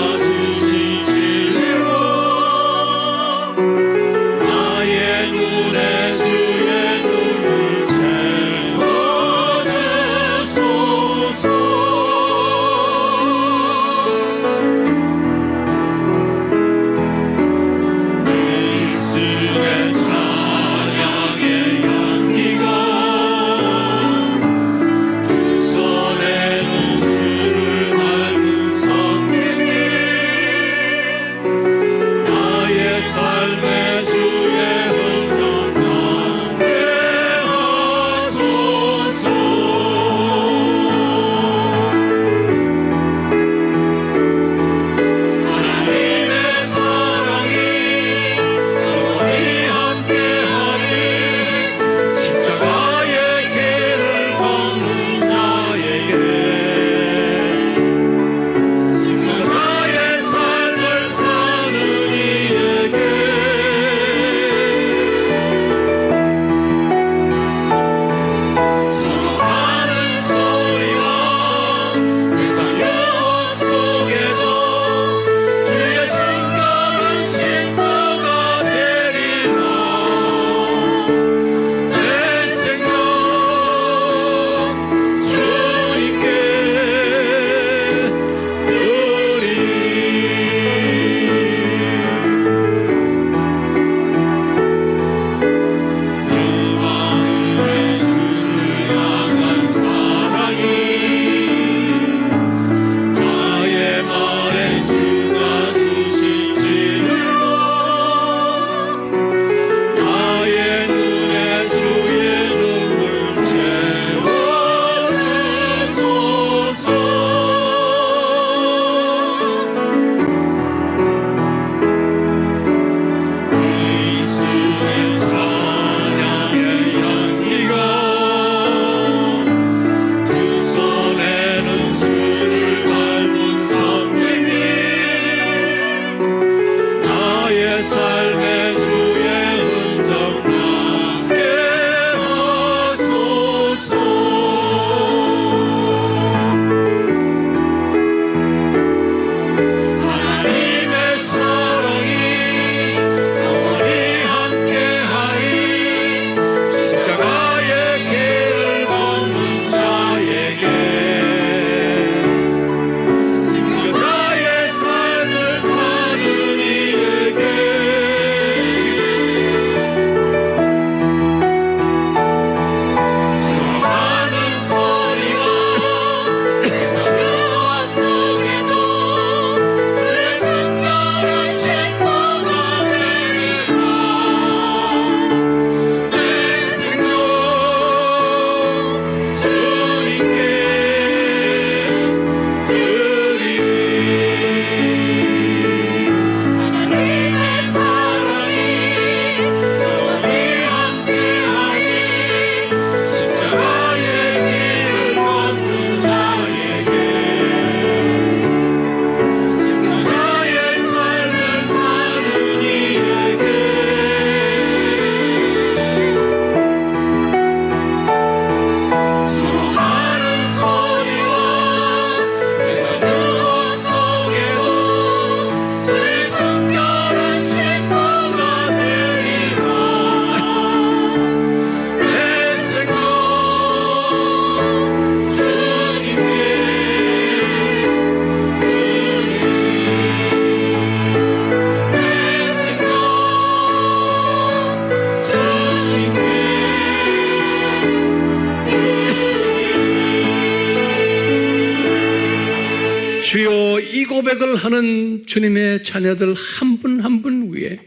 주여, 이 고백을 하는 주님의 자녀들 한 분 한 분 위에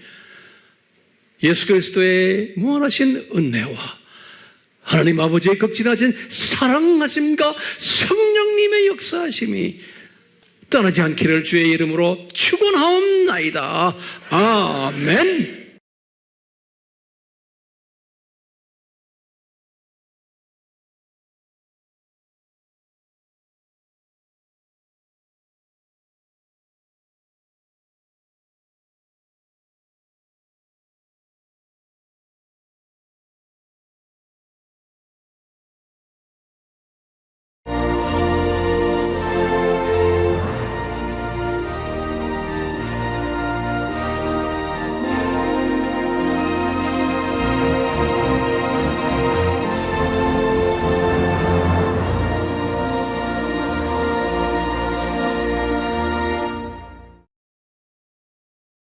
예수 그리스도의 무한하신 은혜와 하나님 아버지의 극진하신 사랑하심과 성령님의 역사하심이 떠나지 않기를 주의 이름으로 축원하옵나이다. 아멘.